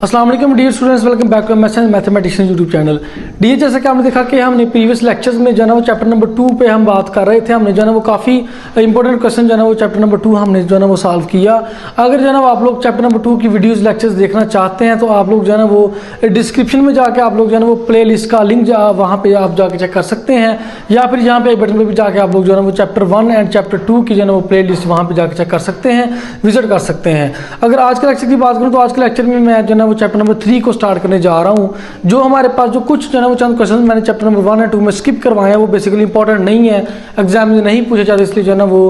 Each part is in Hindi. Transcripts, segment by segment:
अस्सलाम वालेकुम dear students, welcome back to mathematician YouTube channel. Dear, जैसा कि आपने देखा कि हमने प्रीवियस लेक्चर्स में जो है वो चैप्टर नंबर 2 पे हम बात कर रहे थे। हमने जो है वो काफ़ी इंपॉर्टेंट क्वेश्चन जो है वो चैप्टर नंबर 2 हमने जो है वो सॉल्व किया। अगर जो है आप लोग चैप्टर नंबर 2 की वीडियोज़ लेक्चर्स देखना चाहते हैं तो आप लोग जो है वो डिस्क्रिप्शन में जाके आप लोग जो है वो प्ले लिस्ट का लिंक वहाँ पर आप जाके चेक कर सकते हैं, या फिर यहाँ पे बटन पर भी जाके आप लोग जो है वो चैप्टर 1 एंड चैप्टर 2 की जो है वो प्ले लिस्ट वहाँ पर जाके चेक कर सकते हैं, विजिट कर सकते हैं। अगर आज के लेक्चर की बात करूँ तो आज के लेक्चर में मैं जो है वो चैप्टर नंबर 3 स्टार्ट करने जा रहा हूं। जो हमारे पास जो कुछ जो है वो चंद क्वेश्चन मैंने चैप्टर नंबर 1 और 2 में स्किप करवाए हैं, वो बेसिकली इंपॉर्टेंट नहीं है, एग्जाम में नहीं पूछे जाते, इसलिए जो है ना वो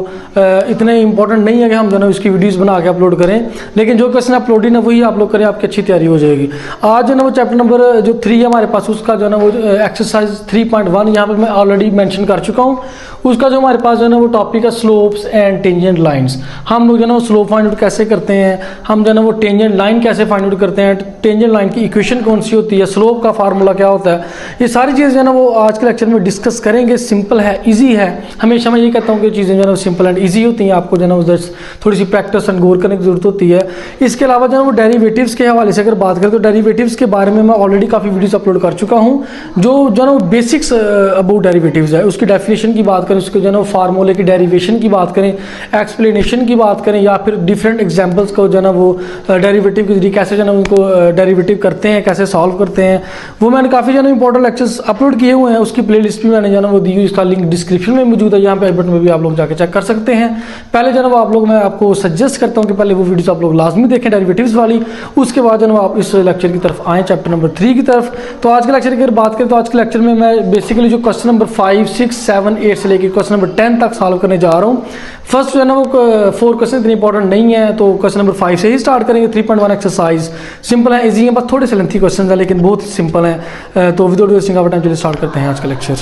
इतने इंपॉर्टेंट नहीं है कि हम जो है इसकी वीडियोस बना के अपलोड करें। लेकिन जो क्वेश्चन अपलोड है ना वही आप लोग करें, आपकी अच्छी तैयारी हो जाएगी। आज जो है ना वो चैप्टर नंबर जो 3 है हमारे पास, उसका जो है ना वो एक्सरसाइज 3.1 यहाँ पर मैं ऑलरेडी मैंशन कर चुका हूँ। उसका जो हमारे पास जो है ना वो टॉपिक है स्लोप्स एंड टेंजेंट लाइन्स। हम लोग जो है ना वो स्लोप फाइंड आउट कैसे करते हैं, हम जो है ना वो टेंजेंट लाइन कैसे फाइंड आउट करते हैं, टेंजेंट लाइन की इक्वेशन कौन सी होती है, स्लोप का फार्मूला क्या होता है, ये सारी चीज़ें जो है ना वो आज के लेक्चर में डिस्कस करेंगे। सिंपल है, इजी है। हमेशा मैं ये कहता हूँ कि चीज़ें जो है ना सिंपल एंड ईजी होती हैं, आपको जो है ना उधर थोड़ी सी प्रैक्टिस एंड गौर करने की जरूरत होती है। इसके अलावा जो है वो डेरिवेटिव्स के हवाले से अगर बात करें तो डेरिवेटिव्स के बारे में मैं ऑलरेडी काफ़ी वीडियोस अपलोड कर चुका हूँ। जो है ना वो बेसिक्स अबाउट डेरिवेटिव्स है, उसकी डेफिनेशन की बात करें, उसके जो है ना फार्मूले की डेरिवेशन की बात करें, एक्सप्लेनेशन की बात करें, या फिर डिफरेंट एग्जांपल्स को जो है ना वो डेरिवेटिव के जरिए कैसे जो है ना उनको डेरिवेटिव करते हैं, कैसे सॉल्व करते हैं, वो मैंने काफ़ी जो है ना इंपॉर्टेंट लेक्चर्स अपलोड किए हुए हैं। उसकी प्लेलिस्ट भी मैंने जो है ना वो दी हुई, इसका लिंक डिस्क्रिप्शन में मौजूद है, यहाँ पे आई बटन में भी आप लोग जाकर चेक कर सकते हैं। पहले जो है ना वो आप लोग, मैं आपको सजेस्ट करता हूँ कि पहले वो वीडियोस आप लोग लाजमी देखें डेरिवेटिव्स वाली, उसके बाद जो है ना आप इस लेक्चर की तरफ आएँ, चैप्टर नंबर 3 की तरफ। तो आज के लेक्चर की अगर बात करें तो आज के लेक्चर में मैं बेसिकली जो क्वेश्चन नंबर 5, 6, 7, 8 से लेकर क्वेश्चन नंबर 10 तक सॉल्व करने जा रहा हूँ। फर्स्ट जो है ना वो 4 क्वेश्चन इतने इंपॉर्टेंट नहीं है, तो क्वेश्चन नंबर 5 से ही स्टार्ट करेंगे। 3.1 एक्सरसाइज सिंपल है, इजी है, बस थोड़े से लेंथी क्वेश्चन है लेकिन बहुत सिंपल है। तो विदाउट वेस्टिंग ऑफ टाइम चलिए स्टार्ट करते हैं आज का लेक्चर।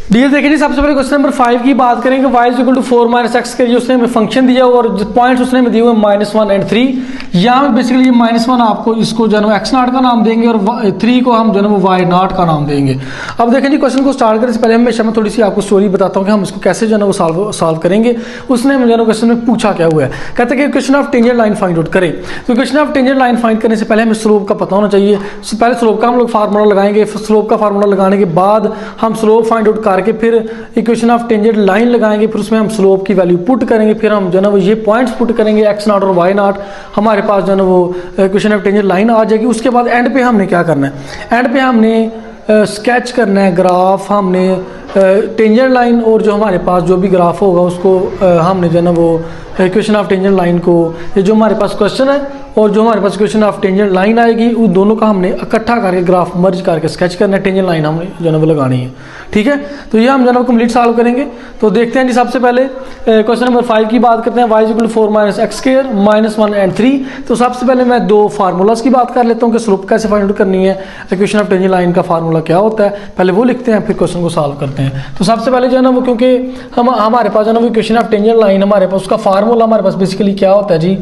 डियर देखिए जी, सबसे पहले क्वेश्चन नंबर 5 की बात करेंगे। y is equal to 4 - x के लिए उसने हमें फंक्शन दिया और पॉइंट्स उसने हमें दिए हुए -1 एंड 3। यहाँ में बेसिकली ये -1 आपको इसको जो है x नॉट का नाम देंगे और 3 को हम जो है वो y नॉट का नाम देंगे। अब देखें जी, क्वेश्चन को स्टार्ट करने से पहले हमेशा मैं थोड़ी सी आपको स्टोरी बताता हूँ कि हम इसको कैसे जो है वो सॉल्व करेंगे। उसने हमें जो है क्वेश्चन में पूछा क्या हुआ है, कहते हैं कि question of tangent line find out करें। तो question of tangent line find करने से पहले हमें स्लोप का पता होना चाहिए। पहले स्लोप का हम लोग फार्मूला लगाएंगे, स्लोप का फार्मूला लगाने के बाद हम स्लोप फाइंड आउट करके फिर इक्वेशन ऑफ टेंजेंट लाइन लगाएंगे, फिर उसमें हम स्लोप की वैल्यू पुट करेंगे, फिर हम जो है ना वो ये पॉइंट्स पुट करेंगे x नॉट और y नॉट, हमारे पास जो है ना वो इक्वेशन ऑफ टेंजेंट लाइन आ जाएगी। उसके बाद एंड पे हमने क्या करना है, एंड पे हमने स्केच करना है ग्राफ, हमने टेंजेंट लाइन और जो हमारे पास जो भी ग्राफ होगा उसको हमने जो है ना वो इक्वेशन ऑफ टेंजेंट लाइन को, ये जो हमारे पास क्वेश्चन है और जो हमारे पास इक्वेशन ऑफ टेंजेंट लाइन आएगी, उस दोनों का हमने इकट्ठा करके ग्राफ मर्ज करके स्केच करना है। टेंजेंट लाइन हमने जो है वो लगानी है, ठीक है। तो ये हम जो है ना कंप्लीट सॉल्व करेंगे। तो देखते हैं जी, सबसे पहले क्वेश्चन नंबर 5 की बात करते हैं। y is equal to 4 - x square -1 and 3। तो सबसे पहले मैं 2 फार्मूलाज की बात कर लेता हूँ कि स्लोप कैसे फाइंड आउट करनी है, इक्वेशन ऑफ टेंजेंट लाइन का फार्मूला क्या होता है, पहले वो लिखते हैं, फिर क्वेश्चन को सॉल्व करते हैं। तो सबसे पहले जो है ना वो, क्योंकि हमारे पास जो है ना इक्वेशन ऑफ टेंजेंट लाइन हमारे पास उसका फार्मूला हमारे पास बेसिकली क्या होता है जी,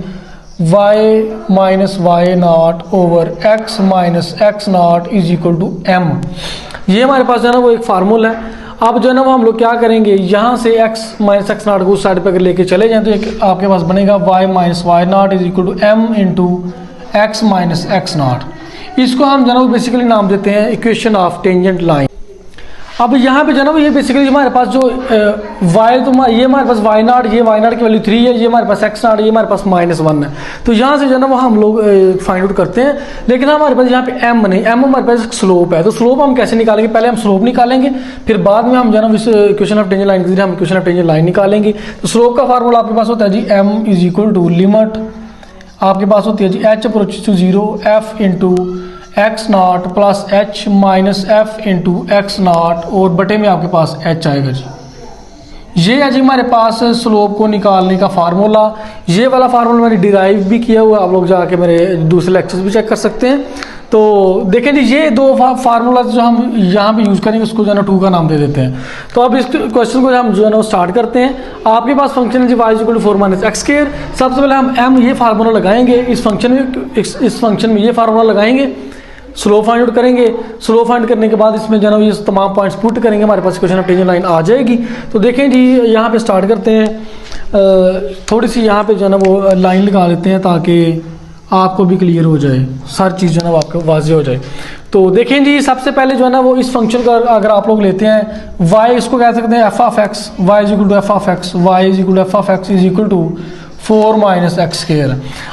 y - y naught over x - x naught is equal to m। ये हमारे पास जो है ना वो एक फार्मूला है। अब जो है ना वो हम लोग क्या करेंगे, यहाँ से x - x नॉट को उस साइड पर अगर लेके चले जाएं तो एक आपके पास बनेगा y - y naught is equal to m into x - x naught. इसको हम जो है ना वो बेसिकली नाम देते हैं इक्वेशन ऑफ टेंजेंट लाइन। अब यहाँ पे जो है ना ये बेसिकली हमारे पास जो y, तो ये हमारे पास y नॉट, ये y नॉट की वैल्यू 3 है, ये हमारे पास x नॉट, ये हमारे पास -1 है। तो यहाँ से जो है ना वो हम लोग फाइंड आउट करते हैं। लेकिन हमारे पास यहाँ पे m नहीं, m हमारे पास स्लोप है। तो स्लोप हम कैसे निकालेंगे, पहले हम स्लोप निकालेंगे, फिर बाद में हम जो है ना इस इक्वेशन ऑफ टेंजेंट लाइन के जरिए हम इक्वेशन ऑफ टेंजेंट लाइन निकालेंगे। तो स्लोप का फार्मूला आपके पास होता है जी m is equal to limit, आपके पास होती है जी h approach to 0 f into x naught plus h minus f into x not और बटे में आपके पास h आएगा जी। ये है जी हमारे पास स्लोप को निकालने का फार्मूला। ये वाला फार्मूला मैंने डिराइव भी किया हुआ, आप लोग जाके मेरे दूसरे लेक्चर्स भी चेक कर सकते हैं। तो देखें जी, ये 2 फार्मूला जो हम यहाँ पे यूज़ करेंगे उसको जो है ना 2 का नाम दे देते हैं। तो अब इस क्वेश्चन को हम जो है ना स्टार्ट करते हैं। आपके पास फंक्शन है जी y is equal to 4 - x square. सबसे पहले हम m ये फार्मूला लगाएंगे इस फंक्शन में, इस फंक्शन में ये फार्मूला लगाएंगे, स्लोप फाइंड आउट करेंगे। स्लोप फाइंड करने के बाद इसमें जो है ये तमाम पॉइंट्स पुट करेंगे, हमारे पास इक्वेशन ऑफ टेंजेंट लाइन आ जाएगी। तो देखें जी, यहाँ पे स्टार्ट करते हैं। थोड़ी सी यहाँ पे जो है ना वो लाइन लगा लेते हैं ताकि आपको भी क्लियर हो जाए, सारी चीज़ जो है ना आपको वाज़ेह हो जाए। तो देखें जी, सबसे पहले जो है ना वो इस फंक्शन का अगर आप लोग लेते हैं y, इसको कह सकते हैं f of x, y is equal to f of x, y is equal to f of x is equal to 4 minus x square.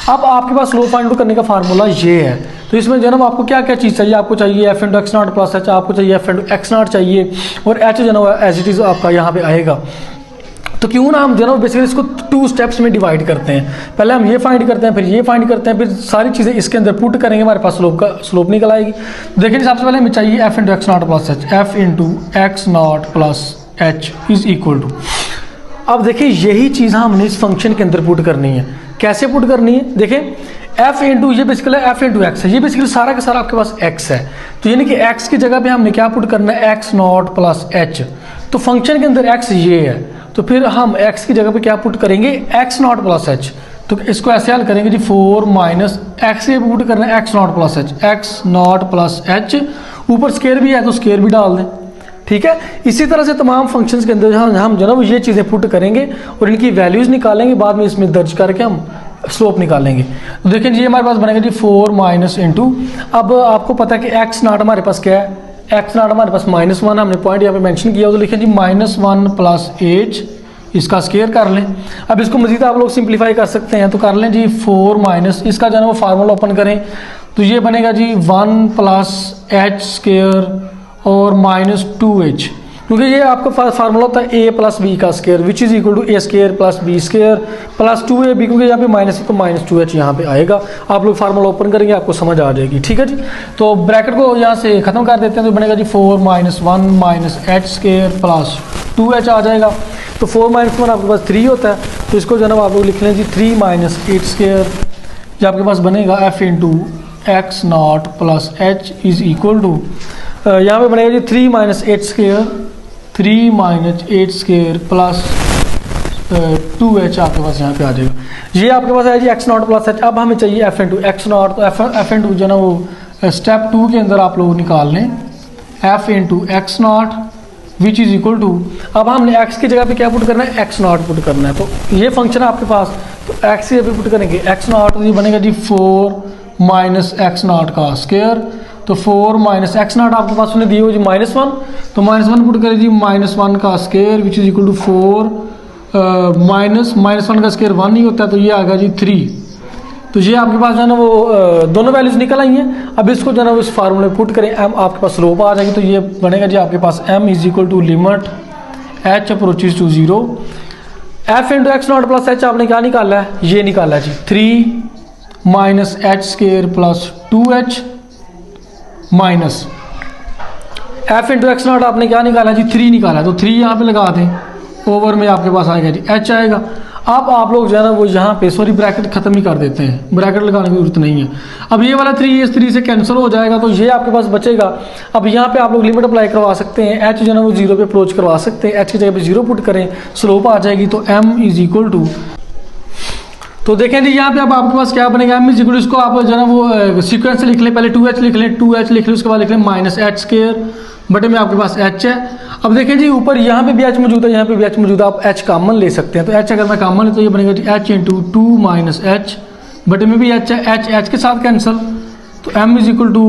अब आपके पास स्लोप फाइंड आउट करने का फार्मूला ये है। तो इसमें जो है ना आपको क्या क्या चीज़ चाहिए, आपको चाहिए f into x not plus H, आपको चाहिए एफ इंटू एक्स नॉट चाहिए, और एच जो है ना एज इट इज़ आपका यहाँ पे आएगा। तो क्यों ना हम जो है ना बेसिकली इसको 2 स्टेप्स में डिवाइड करते हैं। पहले हम ये फाइंड करते हैं, फिर ये फाइंड करते हैं, फिर सारी चीज़ें इसके अंदर पुट करेंगे, हमारे पास स्लोप निकल आएगी। देखिए सबसे पहले हमें चाहिए f into x not plus h, f into x not plus h is equal to. अब देखिए यही चीज़ हमने इस फंक्शन के अंदर पुट करनी है। कैसे पुट करनी है, देखें एफ इंटू ये बेसिकली एफ इंटू एक्स है, ये बेसिकली सारा का सारा आपके पास एक्स है। तो यानी कि एक्स की जगह पे हमने क्या पुट करना है, एक्स नॉट प्लस एच। तो फंक्शन के अंदर एक्स ये है, तो फिर हम x की जगह पे क्या पुट करेंगे, x नॉट प्लस एच। तो इसको ऐसे हल करेंगे जी 4 माइनस एक्स से पुट करना है x naught plus H, x not plus H, ऊपर स्केयर भी है तो स्केयर भी डाल दें, ठीक है। इसी तरह से तमाम फंक्शंस के अंदर हम जो है ना ये चीज़ें पुट करेंगे और इनकी वैल्यूज़ निकालेंगे, बाद में इसमें दर्ज करके हम स्लोप निकालेंगे। तो देखिए जी हमारे पास बनेगा जी 4 माइनस इंटू, अब आपको पता है कि एक्स नॉट हमारे पास क्या है, एक्स नॉट हमारे पास -1, हमने पॉइंट यहाँ पे मेंशन किया, तो लिखें जी -1 प्लस एच, इसका स्केयर कर लें। अब इसको मजीद आप लोग सिंप्लीफाई कर सकते हैं, तो कर लें जी 4 माइनस इसका जो है वो फार्मूला ओपन करें, तो ये बनेगा जी 1 प्लस एच स्केयर और -2h, क्योंकि ये आपका फार्मूला होता है a प्लस बी का square which is equal to a square plus b square plus 2ab, क्योंकि यहाँ पे माइनस है तो -2h यहाँ पे आएगा। आप लोग फार्मूला ओपन करेंगे आपको समझ आ जाएगी, ठीक है जी। तो ब्रैकेट को यहाँ से ख़त्म कर देते हैं, तो बनेगा जी 4 minus 1 minus h square plus 2h आ जाएगा। तो 4 माइनस 1 आपके पास 3 होता है, तो इसको जो है आप लोग लिख लें जी 3 माइनस एच स्केयर, जो आपके पास बनेगा f into x not plus h is equal to, यहाँ पे बनेगा जी 3 minus h square, 3 minus h square plus 2h आपके पास यहाँ पे आ जाएगा। ये आपके पास है जी एक्स नॉट प्लस एच। अब हमें चाहिए एफ इंटू एक्स नॉट, तो एफ इंटू जो है ना वो स्टेप 2 के अंदर आप लोग निकाल लें, f into x not which is equal to, अब हमने एक्स की जगह पे क्या पुट करना है, एक्स नॉट पुट करना है। तो ये फंक्शन है आपके पास, तो एक्स की जगह पे पुट करेंगे एक्स नॉट, तो ये बनेगा जी 4 माइनस एक्स नॉट का स्केयर, तो 4 माइनस एक्स नॉट आपके पास उन्हें दिए हो जी -1, तो -1 पुट करें जी -1 का square which is equal to 4 minus -1 का स्केयर 1 ही होता है, तो ये आ गया जी 3। तो ये आपके पास जो है ना वो दोनों वैल्यूज निकल आई हैं। अब इसको जो है ना उस फार्मूले पुट करें, m आपके पास स्लोप आ जाएगी, तो ये बनेगा जी आपके पास m is equal to limit h approaches to 0, f into x not plus h आपने क्या निकाला है, ये निकाला है जी 3 minus h square plus 2h minus f into x naught आपने क्या निकाला जी 3 निकाला है, तो 3 यहाँ पे लगा दें, ओवर में आपके पास आएगा जी h आएगा। अब आप लोग जो है ना वो यहाँ पे सॉरी ब्रैकेट खत्म ही कर देते हैं, ब्रैकेट लगाने की जरूरत नहीं है। अब ये वाला 3 इस 3 से कैंसिल हो जाएगा, तो ये आपके पास बचेगा। अब यहाँ पे आप लोग लिमिट अप्लाई करवा सकते हैं, h जो है ना वो 0 पे अप्रोच करवा सकते हैं, h की जगह पे 0 पुट करें, स्लोप आ जाएगी, तो m इज इक्वल टू, तो देखें जी यहाँ पे अब आपके पास क्या बनेगा, m इज इक्वल टू, इसको आप जो है ना वो सीक्वेंस से लिख लें, पहले 2h लिख लें, 2h लिख लें, उसके बाद लिख लें माइनस एच स्केयर, बटे में आपके पास h है। अब देखें जी ऊपर यहाँ पे भी h मौजूद है, यहाँ पे भी h मौजूद है, आप h कॉमन ले सकते हैं, तो h अगर मैं कॉमन ले तो ये बनेगा जी h इंटू 2 माइनस एच, बटे में भी h है, h के साथ कैंसिल, तो m is equal to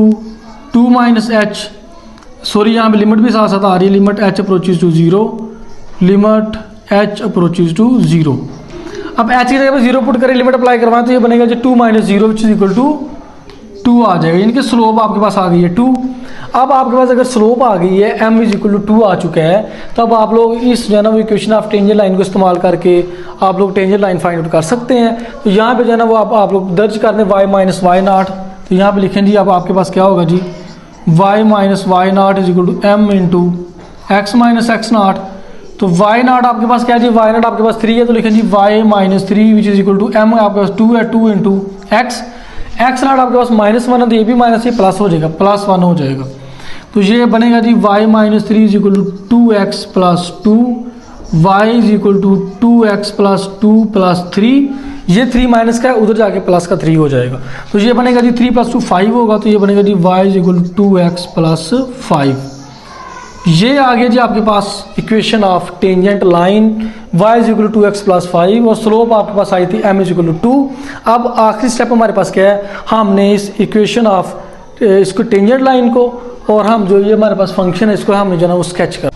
2 minus h, sorry यहाँ पे लिमिट भी साथ साथ आ रही है, limit h approaches to 0, limit h approaches to 0। अब h की जगह पे 0 पुट करें, लिमिट अप्लाई करवाएं, तो ये बनेगा जी 2 minus 0 which is equal to 2 आ जाएगा, यानी कि स्लोप आपके पास आ गई है 2। अब आपके पास अगर स्लोप आ गई है, m इज इक्वल टू 2 आ चुका है, तब आप लोग इस जो है ना वो इक्वेशन ऑफ टेंजेंट लाइन को इस्तेमाल करके आप लोग टेंजेंट लाइन फाइंड आउट कर सकते हैं। तो यहाँ पे जो है ना वो आप लोग दर्ज कर दें y माइनस वाई नॉट, तो यहाँ पे लिखें जी अब आपके पास क्या होगा जी y minus y naught is equal to m into x minus x not, तो y नॉट आपके पास क्या है जी, y नॉट आपके पास 3 है, तो लिखें जी y minus 3 which is equal to m आपके पास 2 है, 2 इंटू एक्स, एक्स नॉट आपके पास -1 है, तो ये भी माइनस ये प्लस हो जाएगा, +1 हो जाएगा, तो ये बनेगा जी y minus 3 is equal to 2x plus 2, y is equal to 2x plus 2 plus 3, ये 3 माइनस का है, उधर जाके प्लस का 3 हो जाएगा, तो ये बनेगा जी 3 प्लस 2 5 होगा, तो ये बनेगा जी y is equal to 2x plus 5। ये आ गया जी आपके पास equation of tangent line y is equal to x plus 5 और स्लोप आपके पास आई थी m इज इक्वल टू 2। अब आखिरी स्टेप हमारे पास क्या है, हमने इस इक्वेशन ऑफ इसको टेंजेंट लाइन को और हम जो ये हमारे पास फंक्शन है इसको हमने जो है वो स्केच कर।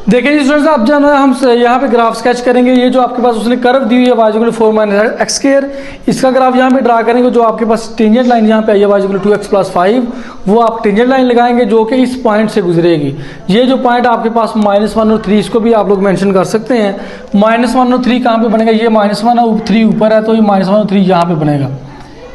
देखिए जी स्टूडेंट्स, अब जो है हम यहाँ पे ग्राफ स्केच करेंगे। ये जो आपके पास उसने कर्व दी हुई है y equal to 4 minus x square, इसका ग्राफ यहाँ पे ड्रा करेंगे। जो आपके पास टेंजेंट लाइन यहाँ पे आई है y equal to 2x plus 5, वो आप टेंजेंट लाइन लगाएंगे जो कि इस पॉइंट से गुजरेगी। ये जो पॉइंट आपके पास -1 और 3, इसको भी आप लोग मेंशन कर सकते हैं। -1 और 3 कहाँ पे बनेगा, ये -1 और 3 ऊपर है तो ये -1 और 3 यहाँ पे बनेगा,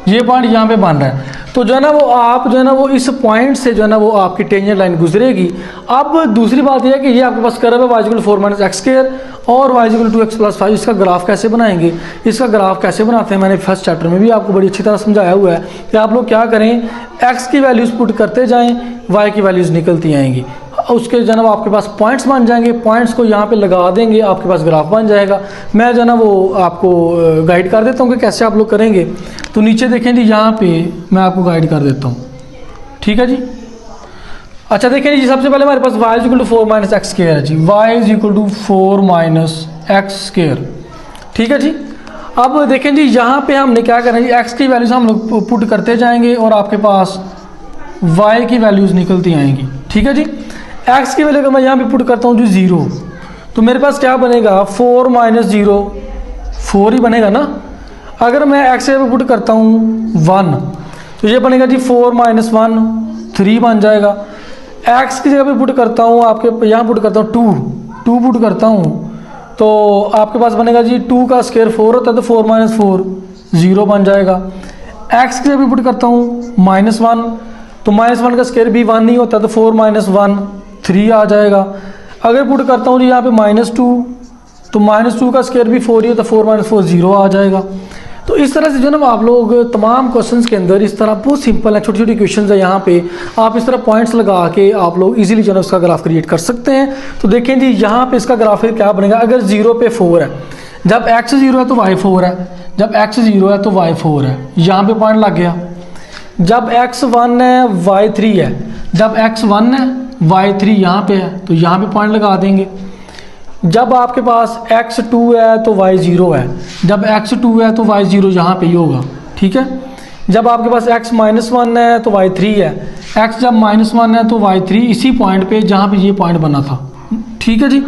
ये पॉइंट यहाँ पे बन रहा है। तो जो है ना वो आप जो है ना वो इस पॉइंट से जो है ना वो आपकी टेंजेंट लाइन गुजरेगी। अब दूसरी बात यह है कि ये आपके पास कर्व है y equal to 4 minus x square और y equal to x plus 5। इसका ग्राफ कैसे बनाएंगे, इसका ग्राफ कैसे बनाते हैं मैंने फर्स्ट चैप्टर में भी आपको बड़ी अच्छी तरह समझाया हुआ है कि आप लोग क्या करें, x की वैल्यूज़ पुट करते जाएँ, y की वैल्यूज़ निकलती आएंगी। उसके जनाब आपके पास पॉइंट्स बन जाएंगे, पॉइंट्स को यहाँ पे लगा देंगे, आपके पास ग्राफ बन जाएगा। मैं जो ना वो आपको गाइड कर देता हूँ कि कैसे आप लोग करेंगे। तो नीचे देखें जी, यहाँ पे मैं आपको गाइड कर देता हूँ, ठीक है जी। अच्छा देखें जी, सबसे पहले हमारे पास y is equal to 4 minus x square है जी, y is equal to 4 minus x square, ठीक है जी। अब देखें जी, यहाँ पे हमने क्या करना है जी, x की वैल्यूज़ हम लोग पुट करते जाएंगे और आपके पास y की वैल्यूज़ निकलती आएंगी, ठीक है जी। x की वैल्यू अगर मैं यहाँ पे पुट करता हूँ जी 0, तो मेरे पास क्या बनेगा, 4 माइनस 0 4 ही बनेगा ना। अगर मैं x पे पुट करता हूँ 1, तो ये बनेगा जी 4 माइनस 1 3 बन जाएगा। x की जगह पे पुट करता हूँ, आपके यहाँ पुट करता हूँ 2 पुट करता हूँ, तो आपके पास बनेगा जी 2 का स्क्वायर 4 होता है, तो 4 माइनस 4 0 बन जाएगा। x की जगह पे पुट करता हूँ -1, तो -1 का स्क्वायर भी 1 नहीं होता, तो 4 माइनस 1 3 आ जाएगा। अगर पुट करता हूँ जी यहाँ पे -2, तो -2 का स्क्वायर भी 4 ही होता है, 4 माइनस 4 0 आ जाएगा। तो इस तरह से जो ना आप लोग तमाम क्वेश्चंस के अंदर इस तरह बहुत सिंपल है, छोटी छोटी क्वेश्चंस है, यहाँ पे आप इस तरह पॉइंट्स लगा के आप लोग इजीली जो है उसका ग्राफ क्रिएट कर सकते हैं। तो देखें जी, यहाँ पे इसका ग्राफ क्या बनेगा, अगर 0 पे 4 है, जब x 0 है तो y 4 है, जब x 0 है तो y 4 है, यहाँ पे पॉइंट लग गया। जब x 1 है y 3 है, जब x 1 है y 3 यहाँ पे है, तो यहाँ पे पॉइंट लगा देंगे। जब आपके पास x 2 है तो y 0 है, जब x 2 है तो y 0 यहाँ पे ही होगा, ठीक है। जब आपके पास x -1 है तो y 3 है, x जब -1 है तो y 3 इसी पॉइंट पे जहाँ पे ये पॉइंट बना था, ठीक है जी।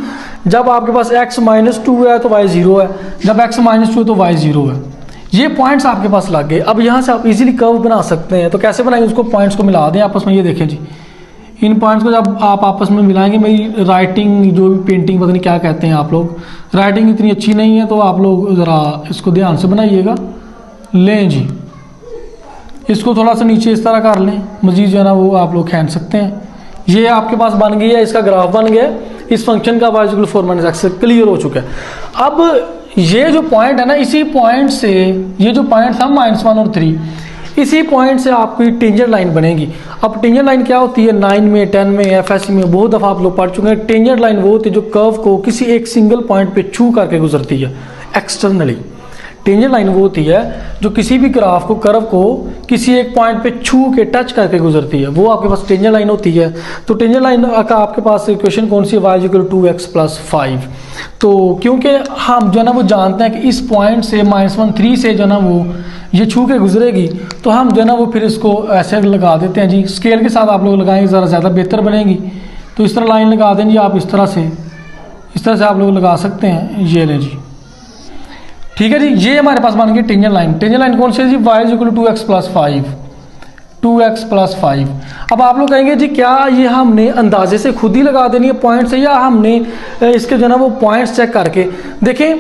जब आपके पास x -2 है तो y 0 है, जब x -2 है तो y 0 है। ये पॉइंट्स आपके पास लग गए। अब यहाँ से आप इजीली कर्व बना सकते हैं। तो कैसे बनाएंगे, उसको पॉइंट्स को मिला दें आपस में। ये देखें जी, इन पॉइंट्स को जब आप आपस में मिलाएंगे, मेरी राइटिंग जो भी पेंटिंग पता नहीं क्या कहते हैं आप लोग, राइटिंग इतनी अच्छी नहीं है, तो आप लोग ज़रा इसको ध्यान से बनाइएगा। लें जी, इसको थोड़ा सा नीचे इस तरह कर लें, मज़ीद जो है ना वो आप लोग खींच सकते हैं। ये आपके पास बन गई है, इसका ग्राफ बन गया, इस फंक्शन का y equal 4 minus x clear हो चुका है। अब ये जो पॉइंट है ना, इसी पॉइंट से ये जो पॉइंट था -1 और 3, इसी पॉइंट से आपकी टेंजेंट लाइन बनेगी। अब टेंजेंट लाइन क्या होती है, 9 में 10 में FSC में बहुत दफ़ा आप लोग पढ़ चुके हैं। टेंजेंट लाइन वो होती है जो कर्व को किसी एक सिंगल पॉइंट पे छू करके गुजरती है एक्सटर्नली। टेंजेंट लाइन वो होती है जो किसी भी ग्राफ को, कर्व को किसी एक पॉइंट पे छू के टच करके गुजरती है, वो आपके पास टेंजेंट लाइन होती है। तो टेंजेंट लाइन का आपके पास इक्वेशन कौन सी है, y equal to 2x plus 5। तो क्योंकि हम जो है ना वो जानते हैं कि इस पॉइंट से -1 3 से जो है ना वो ये छू के गुजरेगी, तो हम जो है ना वो फिर इसको ऐसे लगा देते हैं जी। स्केल के साथ आप लोग लगाएंगे ज़रा ज़्यादा बेहतर बनेगी। तो इस तरह लाइन लगा दें जी आप, इस तरह से आप लोग लगा सकते हैं। ये लें जी, ठीक है जी। ये हमारे पास बन गई टेंजेंट लाइन। टेंजेंट लाइन कौन सी है जी, y equal to 2x plus 5, 2x plus 5। अब आप लोग कहेंगे जी क्या ये हमने अंदाजे से खुद ही लगा देनी है पॉइंट से, या हमने इसके जो है ना वो पॉइंट्स चेक करके देखें।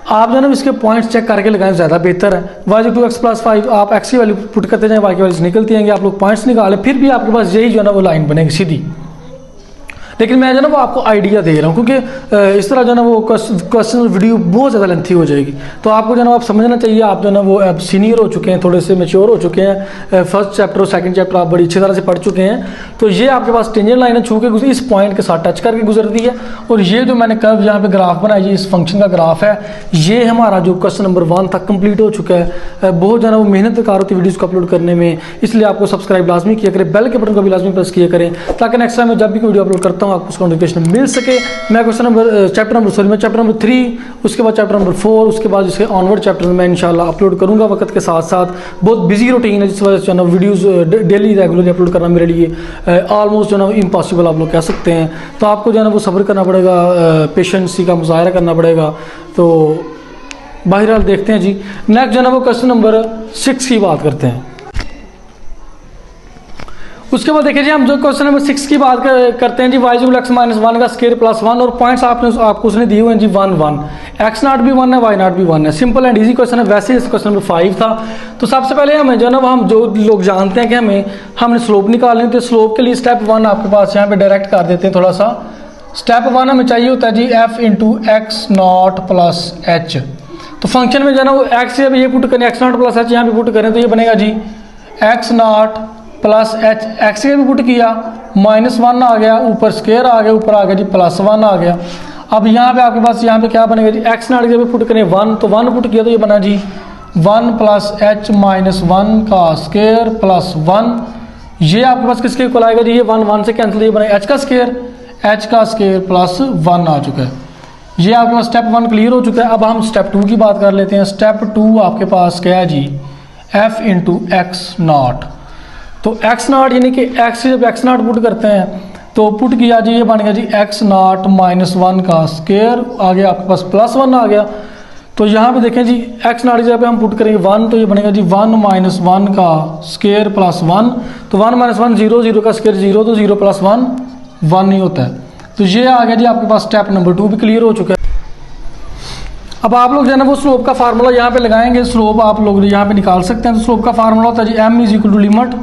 आप जो है ना इसके पॉइंट्स चेक करके लगाएं, ज़्यादा बेहतर है। y equal to x plus 5, आप x की वैल्यू पुट करते जाएँ, y की वैल्यूज निकलती आएंगी, आप लोग पॉइंट्स निकालें, फिर भी आपके पास यही जो है ना वो लाइन बनेगी सीधी। लेकिन मैं जो ना वो आपको आइडिया दे रहा हूँ, क्योंकि इस तरह जो ना वो क्वेश्चन वीडियो बहुत ज़्यादा लेंथी हो जाएगी। तो आपको जो ना आप समझना चाहिए, आप जो ना वो अब सीनियर हो चुके हैं, थोड़े से मैच्योर हो चुके हैं, फर्स्ट चैप्टर और सेकंड चैप्टर आप बड़ी अच्छी तरह से पढ़ चुके हैं। तो ये आपके पास टेंजेंट लाइन छू के इस पॉइंट के साथ टच करके गुजरती है, और ये जो मैंने कर्व यहाँ पे ग्राफ बनाया, इस फंक्शन का ग्राफ है, ये हमारा जो क्वेश्चन नंबर 1 तक कंप्लीट हो चुका है। बहुत जो ना वो मेहनत कार होती है वीडियोज़ को अपलोड करने में, इसलिए आपको सब्सक्राइब लाजमी किया करें, बेल के बटन को भी लाजमी प्रेस किया करें, ताकि नेक्स्ट टाइम मैं जब भी वीडियो अपलोड करता हूँ आपको उसका नोटिफिकेशन मिल सके। मैं चैप्टर नंबर 3, उसके बाद चैप्टर नंबर 4, उसके बाद इसके ऑनवर्ड चैप्टर में मैं इंशाल्लाह अपलोड करूँगा वक्त के साथ साथ। बहुत बिजी रूटीन है, जिस वजह से जो ना वीडियोज़ डेली रेगुलरली अपलोड करना मेरे लिए ऑलमोस्ट जो ना इम्पॉसिबल आप लोग कह सकते हैं। तो आपको जो है ना वो सब्र करना पड़ेगा, पेशेंसी का मुजाहरा करना पड़ेगा। तो बहरहाल देखते हैं जी, नेक्स्ट जो है ना वो क्वेश्चन नंबर 6 की बात करते हैं। उसके बाद देखिए जी, हम जो क्वेश्चन नंबर 6 की बात करते हैं जी, y = x - 1 का स्क्वायर प्लस 1, और पॉइंट्स आपको उसने दिए हुए हैं जी 1 1, x0 भी 1 है, y0 भी 1 है। सिंपल एंड इजी क्वेश्चन है। वैसे इस क्वेश्चन नंबर 5 था। तो सबसे पहले हमें जो है ना हम जो लोग जानते हैं कि हमने स्लोप निकालनी, तो स्लोप के लिए स्टेप 1 आपके पास यहाँ पे डायरेक्ट कर देते हैं थोड़ा सा। स्टेप 1 हमें चाहिए होता है जी f × x0 प्लस h। तो फंक्शन में जो है ना वो x से ये पुट करें, x0 प्लस h यहाँ पे पुट करें, तो ये बनेगा जी x0 प्लस h, x के भी पुट किया, -1 आ गया, ऊपर स्क्वायर आ गया, ऊपर आ गया जी +1 आ गया। अब यहाँ पे आपके पास यहाँ पे क्या बनेगा जी, x0 के भी पुट करें 1, तो 1 पुट किया, तो ये बना जी 1 + h - 1 का स्क्वायर प्लस 1। ये आपके पास किसके इक्वल आएगा जी, ये 1 1 से कैंसिल, ये बनेगा h का स्क्वायर प्लस 1 आ चुका है। ये आपके पास स्टेप 1 क्लियर हो चुका है। अब हम स्टेप 2 की बात कर लेते हैं। स्टेप 2 आपके पास क्या है जी, f × x0। तो x0 यानी कि x से जब x0 पुट करते हैं, तो पुट किया जी, ये बन गया जी x0 - 1 का स्क्वायर, आगे आपके पास +1 आ गया। तो यहाँ पे देखें जी, x0 की जगह पे हम पुट करेंगे 1, तो ये बनेगा जी 1 - 1 का स्क्वायर प्लस 1। तो 1 - 1 0, 0 का स्क्वायर 0, तो 0 + 1 1 ही होता है। तो ये आ गया जी आपके पास स्टेप नंबर 2 भी क्लियर हो चुका है। अब आप लोग जो है ना वो स्लोप का फार्मूला यहाँ पे लगाएंगे। स्लोप आप लोग यहाँ पे निकाल सकते हैं। तो स्लोप का फार्मूला होता है जी m = limit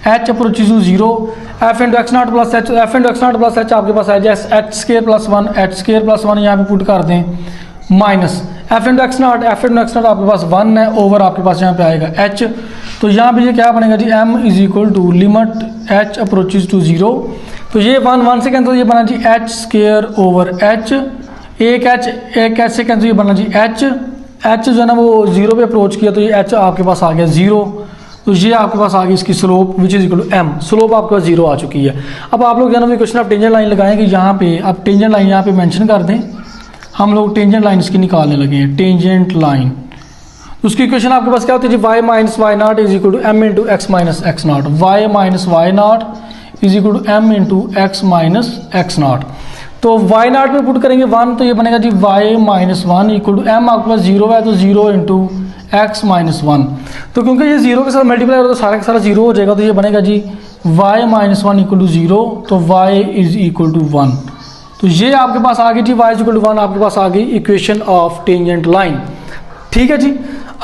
h approaches to 0 f × x0 plus h। f × x0 plus h आपके पास आ जाए h² + 1, h² + 1 यहाँ पे पुट कर दें, माइनस f × x0 आपके पास 1 है, ओवर आपके पास यहाँ पे आएगा h। तो यहाँ पे ये क्या बनेगा जी, m = limit h approaches to 0। तो ये 1 1 से कैंसिल, ये बना जी h² / h, एक h से कैंसिल, ये बना जी h जो है ना वो 0 पे अप्रोच किया, तो ये h आपके पास आ गया 0। तो ये आपके पास आ गई इसकी slope which is equal to m। Slope आपके पास 0 आ चुकी है। अब आप लोग जो है ना क्वेश्चन आप टेंजेंट लाइन लगाएंगे यहाँ पे, आप टेंजेंट लाइन यहाँ पे मेंशन कर दें। हम लोग टेंजेंट लाइन इसकी निकालने लगे हैं, टेंजेंट लाइन। उसकी इक्वेशन आपके पास क्या होती है जी, y - y0 = m × x - x0। y - y0 = m × x - x0। तो y0 पे पुट करेंगे 1, तो ये बनेगा जी y - 1 = m आपके पास 0 है, तो 0 × x - 1। तो क्योंकि ये 0 के साथ मल्टीप्लाई होगा तो सारा का सारा 0 हो जाएगा, तो ये बनेगा जी y - 1 = 0, तो y = 1। तो ये आपके पास आ गई जी y = 1, आपके पास आ गई इक्वेशन ऑफ टेंजेंट लाइन। ठीक है जी।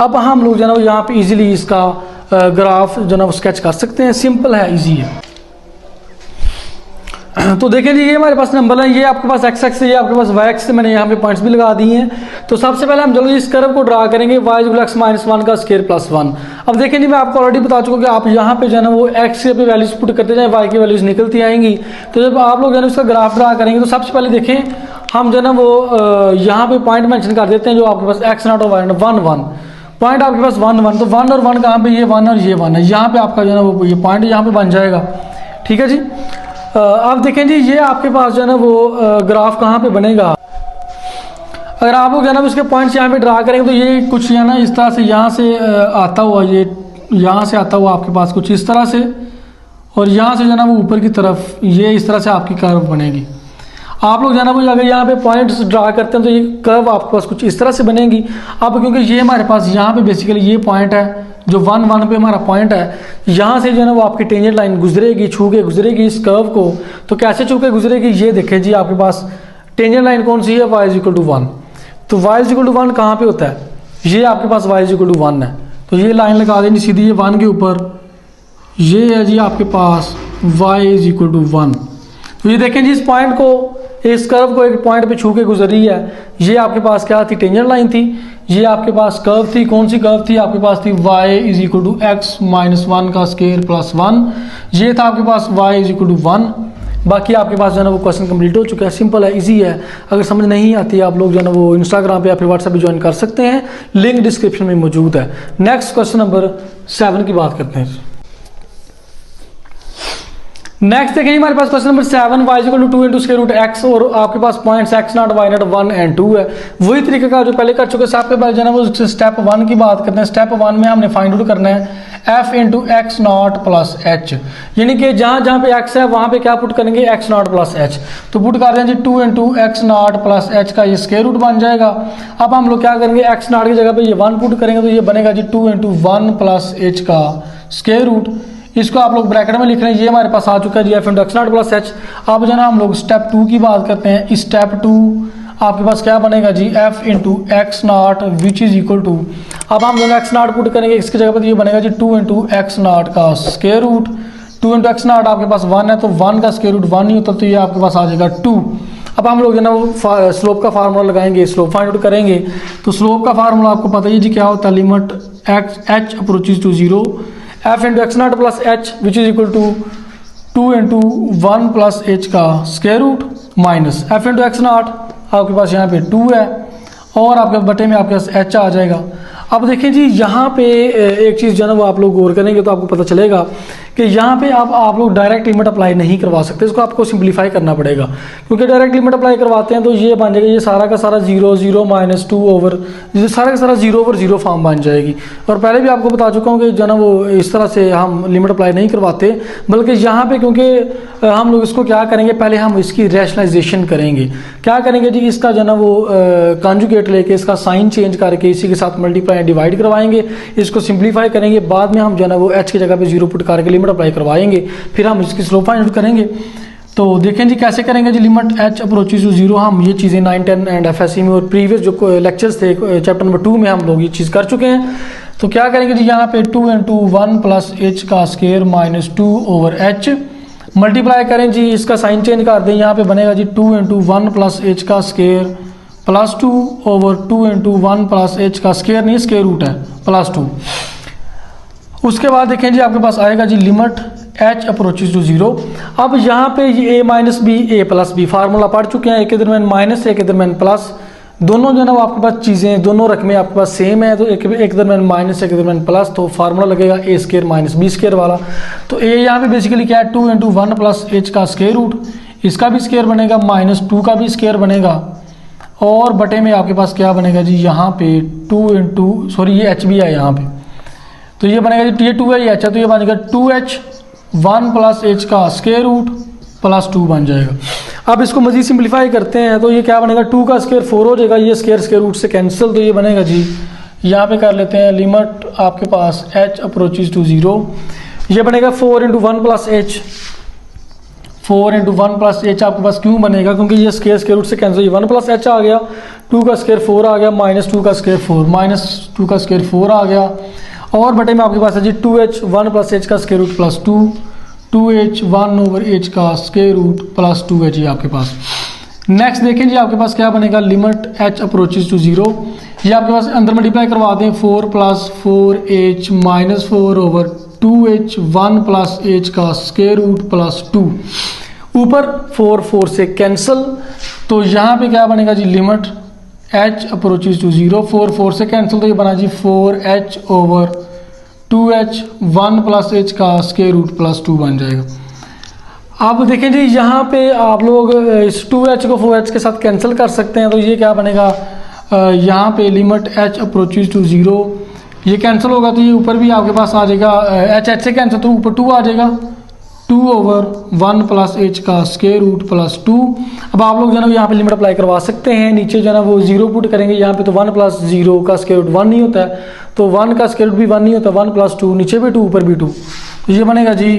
अब हम लोग जो है ना यहाँ पे इजीली इसका ग्राफ जो है ना वो स्केच कर सकते हैं। सिंपल है, इजी है। तो देखिए जी, ये हमारे पास नंबर है, ये आपके पास x एक्स से, ये आपके पास y एक्स से, मैंने यहाँ पे पॉइंट्स भी लगा दिए हैं। तो सबसे पहले हम चलो इस कर्व को ड्रा करेंगे, y = x - 1 का स्क्वायर प्लस 1। अब देखिए जी, मैं आपको ऑलरेडी बता चुका कि आप यहाँ पे जो है ना वो x के पे वैल्यूज पुट करते जाए, y की वैल्यूज निकलती आएंगी। तो जब आप लोग जो है ना उसका ग्राफ ड्रा करेंगे, तो सबसे पहले देखें हम जो है ना वो यहाँ पे पॉइंट मेंशन कर देते हैं जो आपके पास x0 और y0 1 1 पॉइंट आपके पास 1 1। तो 1 और 1 कहाँ पे, ये 1 और ये 1 है, यहाँ पे आपका जो है ना वो ये पॉइंट यहाँ पे बन जाएगा। ठीक है जी। आप देखें जी, ये आपके पास जो है ना वो ग्राफ कहाँ पे बनेगा। अगर आप लोग जो है ना उसके पॉइंट्स यहाँ पे ड्रा करेंगे, तो ये कुछ है ना इस तरह से यहाँ से आता हुआ, ये यहाँ से आता हुआ आपके पास कुछ इस तरह से, और यहाँ से जो है ना वो ऊपर की तरफ ये इस तरह से आपकी कर्व बनेगी। आप लोग जो है ना वो अगर यहाँ पे पॉइंट्स ड्रा करते हैं, तो ये कर्व आपके पास कुछ इस तरह से बनेगी। अब क्योंकि ये हमारे पास यहाँ पे बेसिकली ये पॉइंट है जो 1 1 पे हमारा पॉइंट है, यहाँ से जो है ना वो आपकी टेंजेंट लाइन गुजरेगी, छू के गुजरेगी इस कर्व को। तो कैसे छू के गुजरेगी, ये देखें जी, आपके पास टेंजेंट लाइन कौन सी है, y = 1। तो y = 1 कहाँ पे होता है, ये आपके पास y = 1 है। तो ये लाइन लगा देंगे सीधी, ये 1 के ऊपर, ये है जी आपके पास y = 1। तो ये देखें जी, इस पॉइंट को, इस कर्व को एक पॉइंट पे छू के गुजर रही है। ये आपके पास क्या थी, टेंजेंट लाइन थी। ये आपके पास कर्व थी, कौन सी कर्व थी आपके पास थी y is equal to x minus 1 का स्क्वायर प्लस 1। ये था आपके पास y इज इक्वल टू 1। बाकी आपके पास जो है ना वो क्वेश्चन कंप्लीट हो चुका है, सिंपल है, इजी है। अगर समझ नहीं आती आप लोग जो है ना वो इंस्टाग्राम पे या फिर व्हाट्सएप पे ज्वाइन कर सकते हैं, लिंक डिस्क्रिप्शन में मौजूद है। नेक्स्ट क्वेश्चन नंबर 7 की बात करते हैं। नेक्स्ट देखेंगे हमारे पास question number 7, y equal to 2 into square root x, और आपके पास points x nought y nought 1 and 2 है। वही तरीके का जो पहले कर चुके हैं। आपके पास जो है ना वो स्टेप 1 की बात करते हैं। स्टेप 1 में हमने फाइंड आउट करना है f into x not plus H, यानी कि जहाँ जहाँ पे x है वहाँ पे क्या पुट करेंगे, एक्स नॉट प्लस एच। तो पुट कर दें जी 2 into x not plus h का ये स्क्वायर रूट बन जाएगा। अब हम लोग क्या करेंगे, एक्स नॉट की जगह पे ये 1 पुट करेंगे, तो ये बनेगा जी 2 इंटू 1 प्लस एच का स्क्वायर रूट। इसको आप लोग ब्रैकेट में लिख रहे हैं, ये हमारे पास आ चुका है जी f into x not plus h. अब जो है ना हम लोग स्टेप 2 की बात करते हैं। स्टेप 2 आपके पास क्या बनेगा जी, f into x not which is equal to, अब हम जो एक्स नॉट पुट करेंगे इसकी जगह पर, ये बनेगा जी 2 इंटू एक्स नॉट का square root. 2 into x not आपके पास 1 है, तो 1 का स्क्वायर रूट 1 नहीं होता, तो ये आपके पास आ जाएगा 2। अब हम लोग जो है ना वो स्लोप का फार्मूला लगाएंगे, स्लोप फाइंड आउट करेंगे। तो स्लोप का फार्मूला आपको पता ही जी क्या होता है, limit h approaches to 0 f into x not plus h which is equal to 2 into 1 plus h का square root minus f into x not आपके पास यहाँ पे 2 है, और आपके बटे में आपके पास एच आ जाएगा। अब देखें जी, यहाँ पे एक चीज़ जो है ना वो आप लोग गौर करेंगे तो आपको पता चलेगा कि यहाँ पे आप लोग डायरेक्ट लिमिट अप्लाई नहीं करवा सकते, इसको आपको सिंप्लीफाई करना पड़ेगा। क्योंकि डायरेक्ट लिमिट अप्लाई करवाते हैं तो ये बन जाएगा, ये सारा का सारा 0 0 माइनस 2 ओवर, ये सारा का सारा 0 ओवर 0 फॉर्म बन जाएगी। और पहले भी आपको बता चुका हूँ कि जो है ना वो इस तरह से हम लिमिट अप्लाई नहीं करवाते, बल्कि यहाँ पे क्योंकि हम लोग इसको क्या करेंगे, पहले हम इसकी रैशनलाइजेशन करेंगे। क्या करेंगे जी, इसका जो है ना वो कॉन्जुगेट लेके इसका साइन चेंज करके इसी के साथ मल्टीप्लाई डिवाइड करवाएंगे, इसको सिंप्लीफाई करेंगे, बाद में हम जो है ना वो एच की जगह पे 0 पुट करके लिमिट अप्लाई करवाएंगे, फिर हम इसकी स्लोप फाइंड आउट करेंगे। तो देखें जी कैसे करेंगे जी, लिमिट एच अप्रोचेज टू 0, हम ये चीज़ें 9, 10 एंड एफएससी में और प्रीवियस जो लेक्चर्स थे चैप्टर नंबर 2 में हम लोग ये चीज़ कर चुके हैं। तो क्या करेंगे जी, यहाँ पे 2 इंटू 1 प्लस एच का square minus 2 over H, multiply करें जी, इसका साइन चेंज कर दें, यहाँ पे बनेगा जी 2 इंटू 1 प्लस एच का square plus 2 over 2 into 1 plus h का स्क्वायर नहीं स्क्वायर रूट है प्लस 2। उसके बाद देखें जी आपके पास आएगा जी लिमिट एच अप्रोचेज टू 0। अब यहाँ पे ये a minus b a plus b formula पढ़ चुके हैं, एक के दरमियान माइनस एक के दरमियान प्लस, दोनों जो है ना वो आपके पास चीज़ें दोनों रकमें आपके पास सेम है, तो एक के दरमियान माइनस एक के दरमियान प्लस, तो फार्मूला लगेगा ए स्क्वायर माइनस बी स्क्वायर वाला। तो ए यहाँ पे बेसिकली क्या है, 2 इंटू 1 प्लस एच का स्क्वायर रूट, इसका भी स्क्वायर बनेगा, माइनस 2 का भी स्क्वायर बनेगा, और बटे में आपके पास क्या बनेगा जी, यहाँ पे 2 इंटू सॉरी ये एच भी है यहाँ पे, तो ये बनेगा जी, ये 2 है ये एच है, तो ये बनेगा 2h 1 प्लस एच का स्क्वायर रूट प्लस 2 बन जाएगा। अब इसको मजीद सिंप्लीफाई करते हैं तो ये क्या बनेगा, 2 का स्क्वायर 4 हो जाएगा, ये स्क्वायर रूट से कैंसिल, तो ये बनेगा जी, यहाँ पे कर लेते हैं लिमिट आपके पास h अप्रोचेज टू 0, ये बनेगा 4 into 1 plus H, 4 into 1 plus H आपके पास क्यों बनेगा, क्योंकि ये स्क्वायर रूट से कैंसिल, ये 1 प्लस एच आ गया, 2 का स्क्वायर 4 आ गया, माइनस 2 का स्क्वायर 4, माइनस 2 का स्क्वायर 4 आ गया, और बटे में आपके पास है जी 2h 1 प्लस एच का square root plus 2, 2h 1 over h का स्क्वायर रूट प्लस 2 है जी आपके पास। नेक्स्ट देखें जी आपके पास क्या बनेगा, लिमिट h अप्रोचेज टू 0, ये आपके पास अंदर मल्टीप्लाई करवा दें, 4 plus 4h minus 4 over 2h 1 plus h का स्क्वायर रूट प्लस 2, ऊपर 4 से कैंसिल, तो यहाँ पे क्या बनेगा जी, लिमिट h अप्रोचेज टू 0, 4 से कैंसिल, तो ये बना जी 4h over 2h 1 plus h का स्क्वायर रूट प्लस 2 बन जाएगा। अब देखें जी यहाँ पे आप लोग इस 2h को 4h के साथ कैंसिल कर सकते हैं, तो ये क्या बनेगा, यहाँ पे लिमिट h अप्रोचेज टू 0, ये कैंसिल होगा तो ये ऊपर भी आपके पास आ जाएगा, h से कैंसिल तो ऊपर 2 आ जाएगा, 2 ओवर 1 प्लस एच का स्क्वायर रूट प्लस 2। अब आप लोग जो है ना यहाँ पे लिमिट अप्लाई करवा सकते हैं, नीचे जो है ना वो 0 पुट करेंगे, यहाँ पे तो 1 प्लस 0 का स्क्वायर रूट 1 नहीं होता है, तो 1 का स्क्वायर रूट भी 1 नहीं होता, 1 प्लस 2, नीचे भी 2 ऊपर भी 2, तो ये बनेगा जी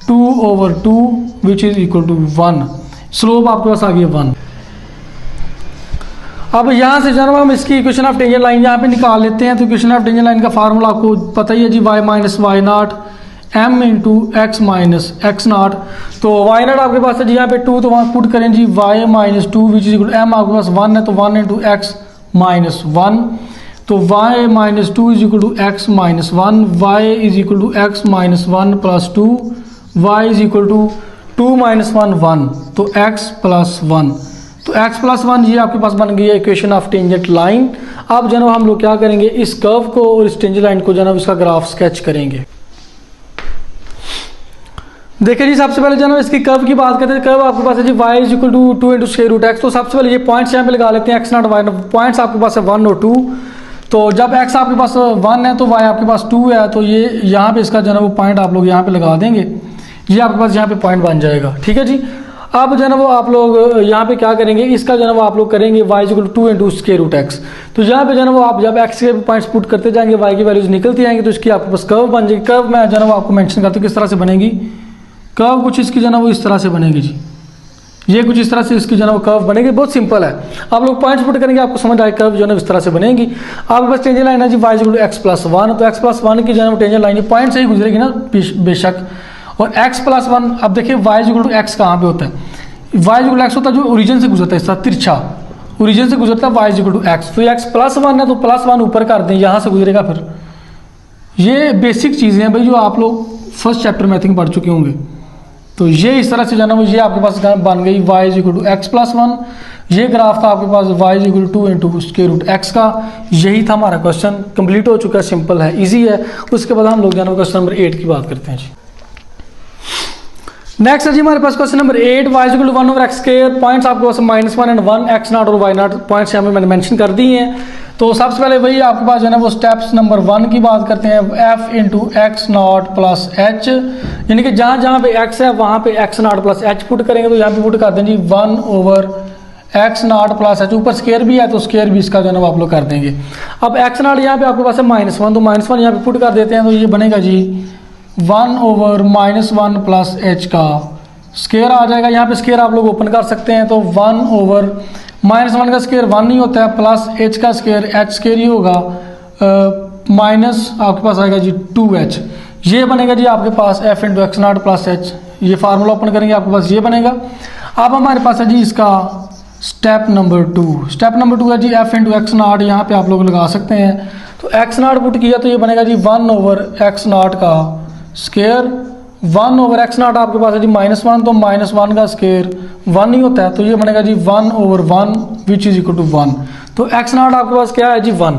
2 over 2 which is equal to 1, slope आपके पास आ गई 1। अब यहाँ से जो है हम इसकी इक्वेशन ऑफ टेंजेंट लाइन यहाँ पे निकाल लेते हैं, तो इक्वेशन ऑफ टेंजेंट लाइन का फार्मूला आपको पता ही है जी, y minus y not m into x minus x nought. तो वाई नाट आपके पास है जी यहाँ पे 2, तो वहाँ पुट करें जी y minus 2 which is equal to m आपके पास 1 है तो 1 इंटू एक्स माइनस 1, तो y minus 2 is equal to x minus 1, y is equal to x minus 1 plus 2, y is equal to 2 minus 1 1, तो x प्लस 1, तो x प्लस 1 ये आपके पास बन गई है इक्वेशन ऑफ टेंजेंट लाइन। अब जो हम लोग क्या करेंगे, इस कर्व को और इस टेंजेंट लाइन को जो है इसका ग्राफ स्केच करेंगे। देखिए जी सबसे पहले जो इसकी कर्व की बात करते हैं, कर्व आपके पास है जी y is equal to 2 into square root x. तो सबसे पहले ये पॉइंट्स यहाँ पे लगा लेते हैं, x nought y nought, points आपके पास है 1 और 2। तो जब x आपके पास 1 है तो y आपके पास 2 है, तो ये यहाँ पे इसका जो है वो पॉइंट आप लोग यहाँ पे लगा देंगे, ये आपके पास यहाँ पे पॉइंट बन जाएगा, ठीक है जी। अब जो है वो आप लोग यहाँ पे क्या करेंगे, इसका जो है वो आप लोग करेंगे y is equal to 2 into square root x. तो यहाँ पे जो है वो आप जब x के पॉइंट्स पुट करते जाएंगे y की वैल्यूज निकलती जाएंगी, तो इसकी आपके पास कर्व बन जाएगी। कर्व मैं जो है वो आपको मेंशन करता हूँ किस तरह से बनेगी। कर्व कुछ इसकी जो है वो इस तरह से बनेगी जी, ये कुछ इस तरह से इसकी जो है वो कर्व बनेगी, बहुत सिंपल है। आप लोग पॉइंट्स पुट करेंगे आपको समझ आए कर्व जो है इस तरह से बनेगी। आपके पास टेंजेंट लाइन है जी y is equal to x plus 1, तो x प्लस 1 की जो है वो टेंजेंट लाइन पॉइंट से ही गुजरेगी ना बेशक, और x प्लस 1, अब देखिए y is equal to x कहाँ पे होता है, y is equal to x होता है जो ओरिजिन से गुजरता है, इस तरह तिरछा ओरिजिन से गुजरता है y is equal to x. तो x प्लस 1 है तो प्लस 1 ऊपर कर दें, यहाँ से गुजरेगा। फिर ये बेसिक चीज़ें हैं भाई जो आप लोग फर्स्ट चैप्टर में आई थिंक पढ़ चुके होंगे। तो ये इस तरह से जाना, ये आपके पास बन गई y is equal to x plus 1। ये ग्राफ था आपके पास y is equal to 2 into square root x का। यही था हमारा क्वेश्चन, कंप्लीट हो चुका है, सिंपल है, इजी है। उसके बाद हम लोग जाना क्वेश्चन नंबर 8 की बात करते हैं जी। नेक्स्ट है जी हमारे पास question number 8, y is equal to 1 over x square. Points आपके पास -1 एंड 1, एक्स नॉट और y नॉट पॉइंट्स यहाँ पे मैंने मेंशन कर दी हैं। तो सबसे पहले वही आपके पास जो है ना वो स्टेप्स नंबर 1 की बात करते हैं, f into x not plus H, यानी कि जहाँ जहाँ पे x है वहाँ पे x not plus H put करेंगे। तो यहाँ पे पुट कर दें जी 1 over x not plus H, ऊपर स्क्वायर भी है तो स्क्वायर भी इसका जो है ना आप लोग कर देंगे। अब एक्स नॉट यहाँ पे आपके पास है -1, तो -1 यहाँ पे पुट कर देते हैं, तो ये बनेगा जी 1 ओवर -1 प्लस एच का स्क्वायर आ जाएगा। यहाँ पे स्क्वायर आप लोग ओपन कर सकते हैं, तो 1 ओवर -1 का स्क्वायर 1 नहीं होता है, प्लस एच का स्क्वायर एच स्क्वायर ही होगा, माइनस आपके पास आएगा जी 2h। ये बनेगा जी आपके पास f into x not plus H. ये फार्मूला ओपन करेंगे आपके पास ये बनेगा। अब हमारे पास है जी इसका स्टेप नंबर 2। स्टेप नंबर 2 है जी f इंटू एक्स नॉट, यहाँ पे आप लोग लगा सकते हैं। तो एक्स नॉट पुट किया तो ये बनेगा जी 1 ओवर एक्स नॉट का स्क्वायर, 1 ओवर एक्स नॉट आपके पास है जी -1, तो -1 का स्क्वायर 1 नहीं होता है, तो ये बनेगा जी 1 over 1 which is equal to 1। तो एक्स नॉट आपके पास क्या है जी 1।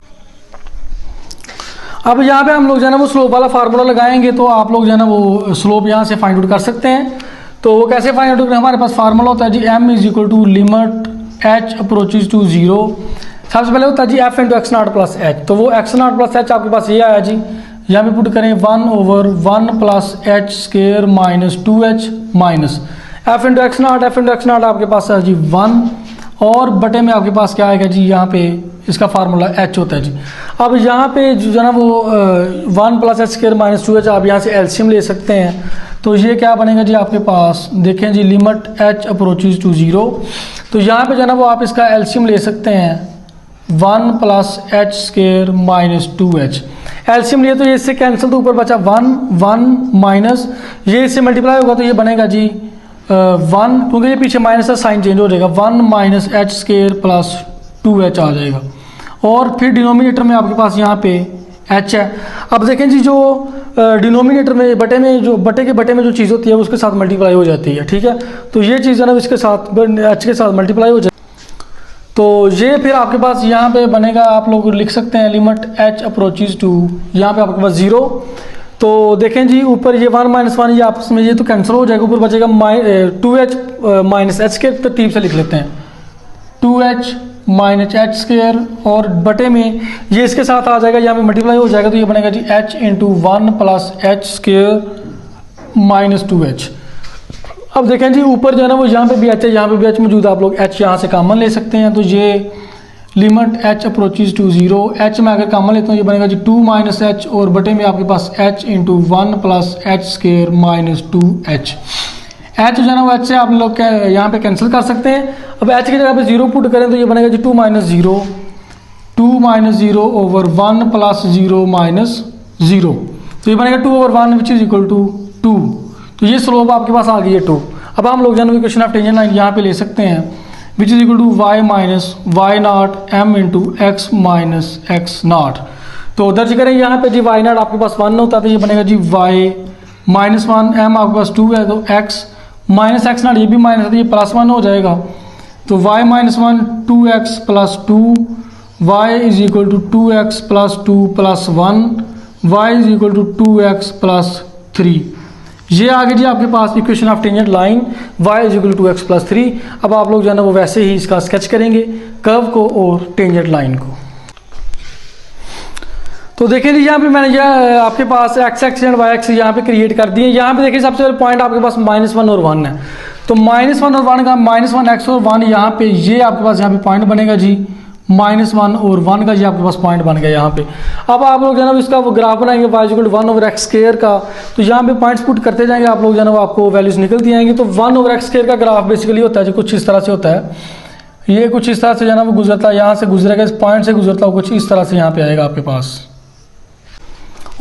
अब यहाँ पे हम लोग जो है ना वो स्लोप वाला फार्मूला लगाएंगे, तो आप लोग जो है ना वो स्लोप यहाँ से फाइंड आउट कर सकते हैं। तो वो कैसे फाइंड आउट करें, हमारे पास फार्मूला होता है जी m is equal to limit h approaches to 0। सबसे पहले होता है जी f into x not plus h, तो वो एक्स नॉट प्लस एच आपके पास ये आया जी, यहाँ पे पुट करें 1 over 1 plus H square minus 2h minus f into x not. F into x not आपके पास है जी 1, और बटे में आपके पास क्या आएगा जी, यहाँ पे इसका फार्मूला h होता है जी। अब यहाँ पे जो है ना वो 1 plus H square minus 2h, आप यहाँ से एलसीएम ले सकते हैं। तो ये क्या बनेगा जी आपके पास, देखें जी लिमिट h अप्रोचेज टू 0। तो यहाँ पे जो है ना वो आप इसका एलसीएम ले सकते हैं 1 plus H square minus 2h। LCM लिए तो ये इससे कैंसिल, तो ऊपर बचा 1 माइनस, ये इससे मल्टीप्लाई होगा तो ये बनेगा जी 1, क्योंकि ये पीछे माइनस का साइन चेंज हो जाएगा, 1 minus H square plus 2h आ जाएगा। और फिर डिनोमिनेटर में आपके पास यहाँ पे h है। अब देखें जी जो डिनोमिनेटर में बटे के में जो चीज़ होती है उसके साथ मल्टीप्लाई हो जाती है, ठीक है। तो ये चीज़ है ना इसके साथ h के साथ मल्टीप्लाई हो जाती है। तो ये फिर आपके पास यहाँ पे बनेगा, आप लोग लिख सकते हैं लिमिट h अप्रोचेज टू, यहाँ पे आपके पास 0। तो देखें जी ऊपर ये 1 माइनस 1 ये आपस में ये तो कैंसिल हो जाएगा, ऊपर बचेगा 2h माइनस एच के तरतीब से लिख लेते हैं 2h माइनस एच स्क्वायर, और बटे में ये इसके साथ आ जाएगा, यहाँ पे मल्टीप्लाई हो जाएगा, तो ये बनेगा जी h into 1 plus H square minus 2h। अब देखें जी ऊपर जो है ना वो यहाँ पे भी h है, यहाँ पे भी h मौजूद है, आप लोग h यहाँ से कॉमन ले सकते हैं। तो ये limit h approaches to 0, h में अगर कॉमन लेते हैं ये बनेगा जी 2 माइनस एच, और बटे में आपके पास h into 1 plus H square minus 2h। h जो है ना वो h से आप लोग यहाँ पे कैंसिल कर सकते हैं। अब h की जगह पे 0 पुट करें तो ये बनेगा जी 2 माइनस 0 ओवर 1 प्लस 0 माइनस 0। तो ये बनेगा 2/1 विच इज इक्वल टू 2। तो ये स्लोप आपके पास आ गई है 2। अब हम लोग general equation of tangent line यहाँ पे ले सकते हैं which is equal to y minus y not m into x minus x not. तो दर्ज करें यहाँ पे जी y नॉट आपके पास 1 होता है तो ये बनेगा जी y माइनस 1, m आपके पास 2 है तो x माइनस एक्स नॉट ये भी माइनस है तो ये +1 हो जाएगा। तो y minus 1 2x plus 2 y is equal to 2x plus 2 plus 1 y is equal to 2x plus 3। ये आगे जी आपके पास equation of tangent line y is equal to 2x plus 3। अब आप लोग जो है ना वो वैसे ही इसका स्केच करेंगे कर्व को और टेंजेंट लाइन को। तो देखिए जी यहाँ पे मैंने यह आपके पास x x and y x यहाँ पे क्रिएट कर दिए। यहाँ पे देखिए सबसे पहले पॉइंट आपके पास -1 और 1 है। तो -1 और 1 का -1 x और 1 यहाँ पे ये आपके पास यहाँ पे पॉइंट बनेगा जी -1 और 1 का ये आपके पास पॉइंट बन गया यहाँ पे। अब आप लोग जो है ना इसका वो ग्राफ बनाएंगे y इक्वल टू 1/x² का। तो यहाँ पे पॉइंट्स पुट करते जाएंगे आप लोग जो है ना वो आपको वैल्यूज निकलती आएंगी। तो 1/x² का ग्राफ बेसिकली होता है जो कुछ इस तरह से होता है, ये कुछ इस तरह से जो है ना वो गुजरता है, यहाँ से गुजरेगा इस पॉइंट से गुजरता है कुछ इस तरह से यहाँ पे आएगा आपके पास।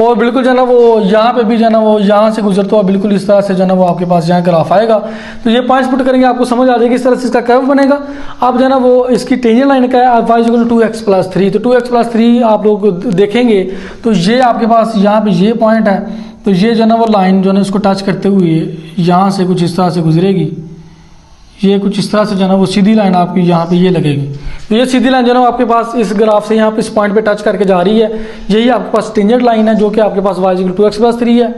और बिल्कुल जो है ना वो यहाँ पे भी जो है ना वो यहाँ से गुजरता हुआ बिल्कुल इस तरह से जो है ना वो आपके पास यहाँ ग्राफ आएगा। तो ये पॉइंट्स पुट करेंगे आपको समझ आ जाएगी इस तरह से इसका कर्व बनेगा। अब जो है ना वो इसकी टेंजेंट लाइन का है y equal to 2x plus 3। तो 2x प्लस 3 आप लोग देखेंगे तो ये आपके पास यहाँ पे ये पॉइंट है। तो ये जो है ना वो लाइन जो है ना इसको टच करते हुए यहाँ से कुछ इस तरह से गुजरेगी, ये कुछ इस तरह से जो है ना वो सीधी लाइन आपकी यहाँ पे ये लगेगी। तो ये सीधी लाइन जो है ना आपके पास इस ग्राफ से यहाँ पे इस पॉइंट पे टच करके जा रही है, यही आपके पास टेंजेंट लाइन है जो कि आपके पास y equal to 2x plus 3 है।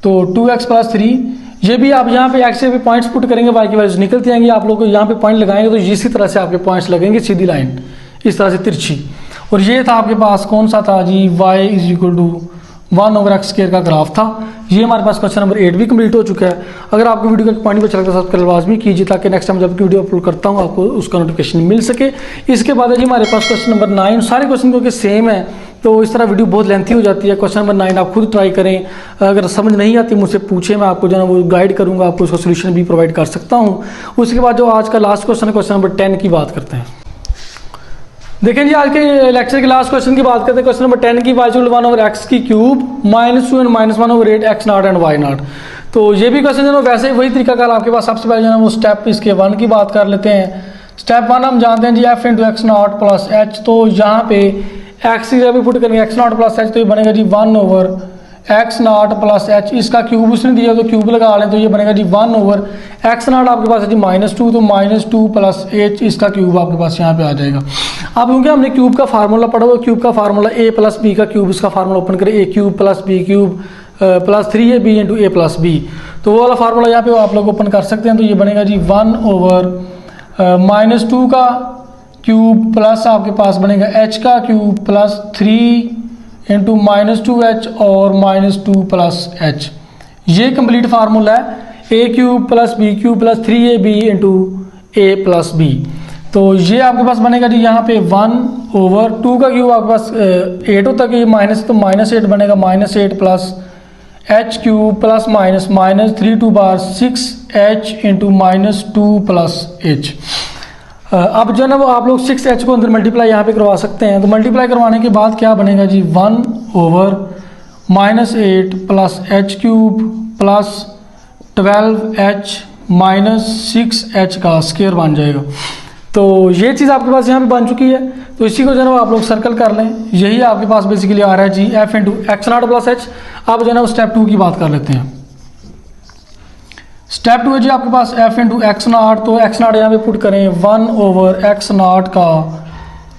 तो 2x प्लस 3 ये भी आप यहाँ पे x से भी पॉइंट्स पुट करेंगे y की वैल्यूज निकलती आएंगी। आप लोग यहाँ पे पॉइंट लगाएंगे तो इसी तरह से आपके पॉइंट्स लगेंगे सीधी लाइन इस तरह से तिरछी। और ये था आपके पास कौन सा था जी y is equal to 1/x² का ग्राफ था। ये हमारे पास क्वेश्चन नंबर 8 भी कंप्लीट हो चुका है। अगर आपको वीडियो का पॉइंट भी अच्छा लगता है सब्सक्राइब लाजमी कीजिए ताकि नेक्स्ट टाइम जब वीडियो अपलोड करता हूँ आपको उसका नोटिफिकेशन मिल सके। इसके बाद है जी हमारे पास क्वेश्चन नंबर 9। सारे क्वेश्चन क्योंकि सेम है तो इस तरह वीडियो बहुत लेंथी हो जाती है। क्वेश्चन नंबर 9 आप खुद ट्राई करें, अगर समझ नहीं आती मुझसे पूछें, मैं आपको जो है वो गाइड करूँगा, आपको उसका सोल्यूशन भी प्रोवाइड कर सकता हूँ। उसके बाद जो आज का लास्ट क्वेश्चन है क्वेश्चन नंबर 10 की बात करते हैं। देखें जी आज के लेक्चर के लास्ट क्वेश्चन की बात करते हैं। क्वेश्चन नंबर 10 की y equal 1/x³ -2 and -1/8 x not and y not. तो ये भी क्वेश्चन जो है वैसे वही तरीका कार आपके पास। सबसे पहले जो है वो स्टेप इसके 1 की बात कर लेते हैं। स्टेप 1 हम जानते हैं जी f into x not plus h. तो यहाँ पे x की जगह पुट करेंगे एक्स नॉट प्लस एच तो ये बनेगा जी 1/x नॉट प्लस एच। इसका क्यूब उसने दिया तो क्यूब लगा लें तो ये बनेगा जी 1/x नॉट आपके पास है जी -2 तो -2 प्लस एच इसका क्यूब आपके पास यहाँ पे आ जाएगा। अब क्योंकि हमने क्यूब का फार्मूला पढ़ा हुआ, क्यूब का फार्मूला a प्लस बी का क्यूब, इसका फार्मूला ओपन करें a³ plus b³ plus 3ab into a plus b। तो वो वाला फार्मूला यहाँ पे आप लोग ओपन कर सकते हैं। तो ये बनेगा जी 1/-2 का क्यूब प्लस आपके पास बनेगा h का क्यूब प्लस 3 इंटू -2h और -2 प्लस h। ये कंप्लीट फार्मूला है a³ plus b³ plus 3ab into a plus b। तो ये आपके पास बनेगा जी यहाँ पे 1/2 का क्यूब आपके पास 8 होता है कि माइनस तो -8 बनेगा -8 प्लस h³ प्लस माइनस 3 2 बार 6h इंटू -2 प्लस h। अब जो है ना वो आप लोग 6h को अंदर मल्टीप्लाई यहाँ पे करवा सकते हैं। तो मल्टीप्लाई करवाने के बाद क्या बनेगा जी 1/-8 plus h³ plus 12h minus 6h का स्क्वायर बन जाएगा। तो ये चीज़ आपके पास यहाँ पे बन चुकी है। तो इसी को जो है ना आप लोग सर्कल कर लें। यही आपके पास बेसिकली आ रहा है जी f into x not plus h. अब जो है ना वो स्टेप 2 की बात कर लेते हैं। स्टेप 2 है जी आपके पास f इंटू एक्स नॉट। तो एक्स नॉट यहाँ पे पुट करें 1/x नॉट का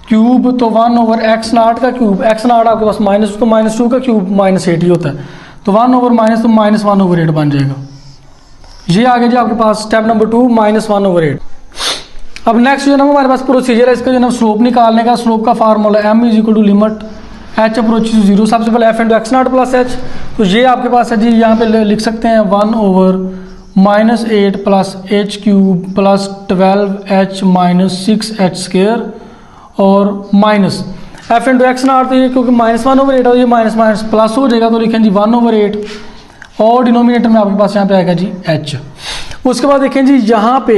क्यूब। तो 1/x नॉट का क्यूब, एक्स नॉट आपके पास -2 तो -2 का क्यूब -8 ही होता है। तो 1/- तो -1/8 बन जाएगा। ये आ गया जी आपके पास स्टेप नंबर 2 -1/8। अब नेक्स्ट जो है ना हमारे पास प्रोसीजर है इसका जो है स्लोप निकालने का। स्लोप का formula m is equal to limit h approach 0। सबसे पहले f into x not plus h. तो ये आपके पास है जी यहाँ पे लिख सकते हैं 1/-8 plus h³ plus 12h minus 6h square और minus f into x not. तो ये क्योंकि -1/8 है ये माइनस प्लस हो जाएगा तो लिखें जी 1/8 और डिनोमिनेटर में आपके पास यहाँ पे आएगा जी h। उसके बाद देखें जी यहाँ पे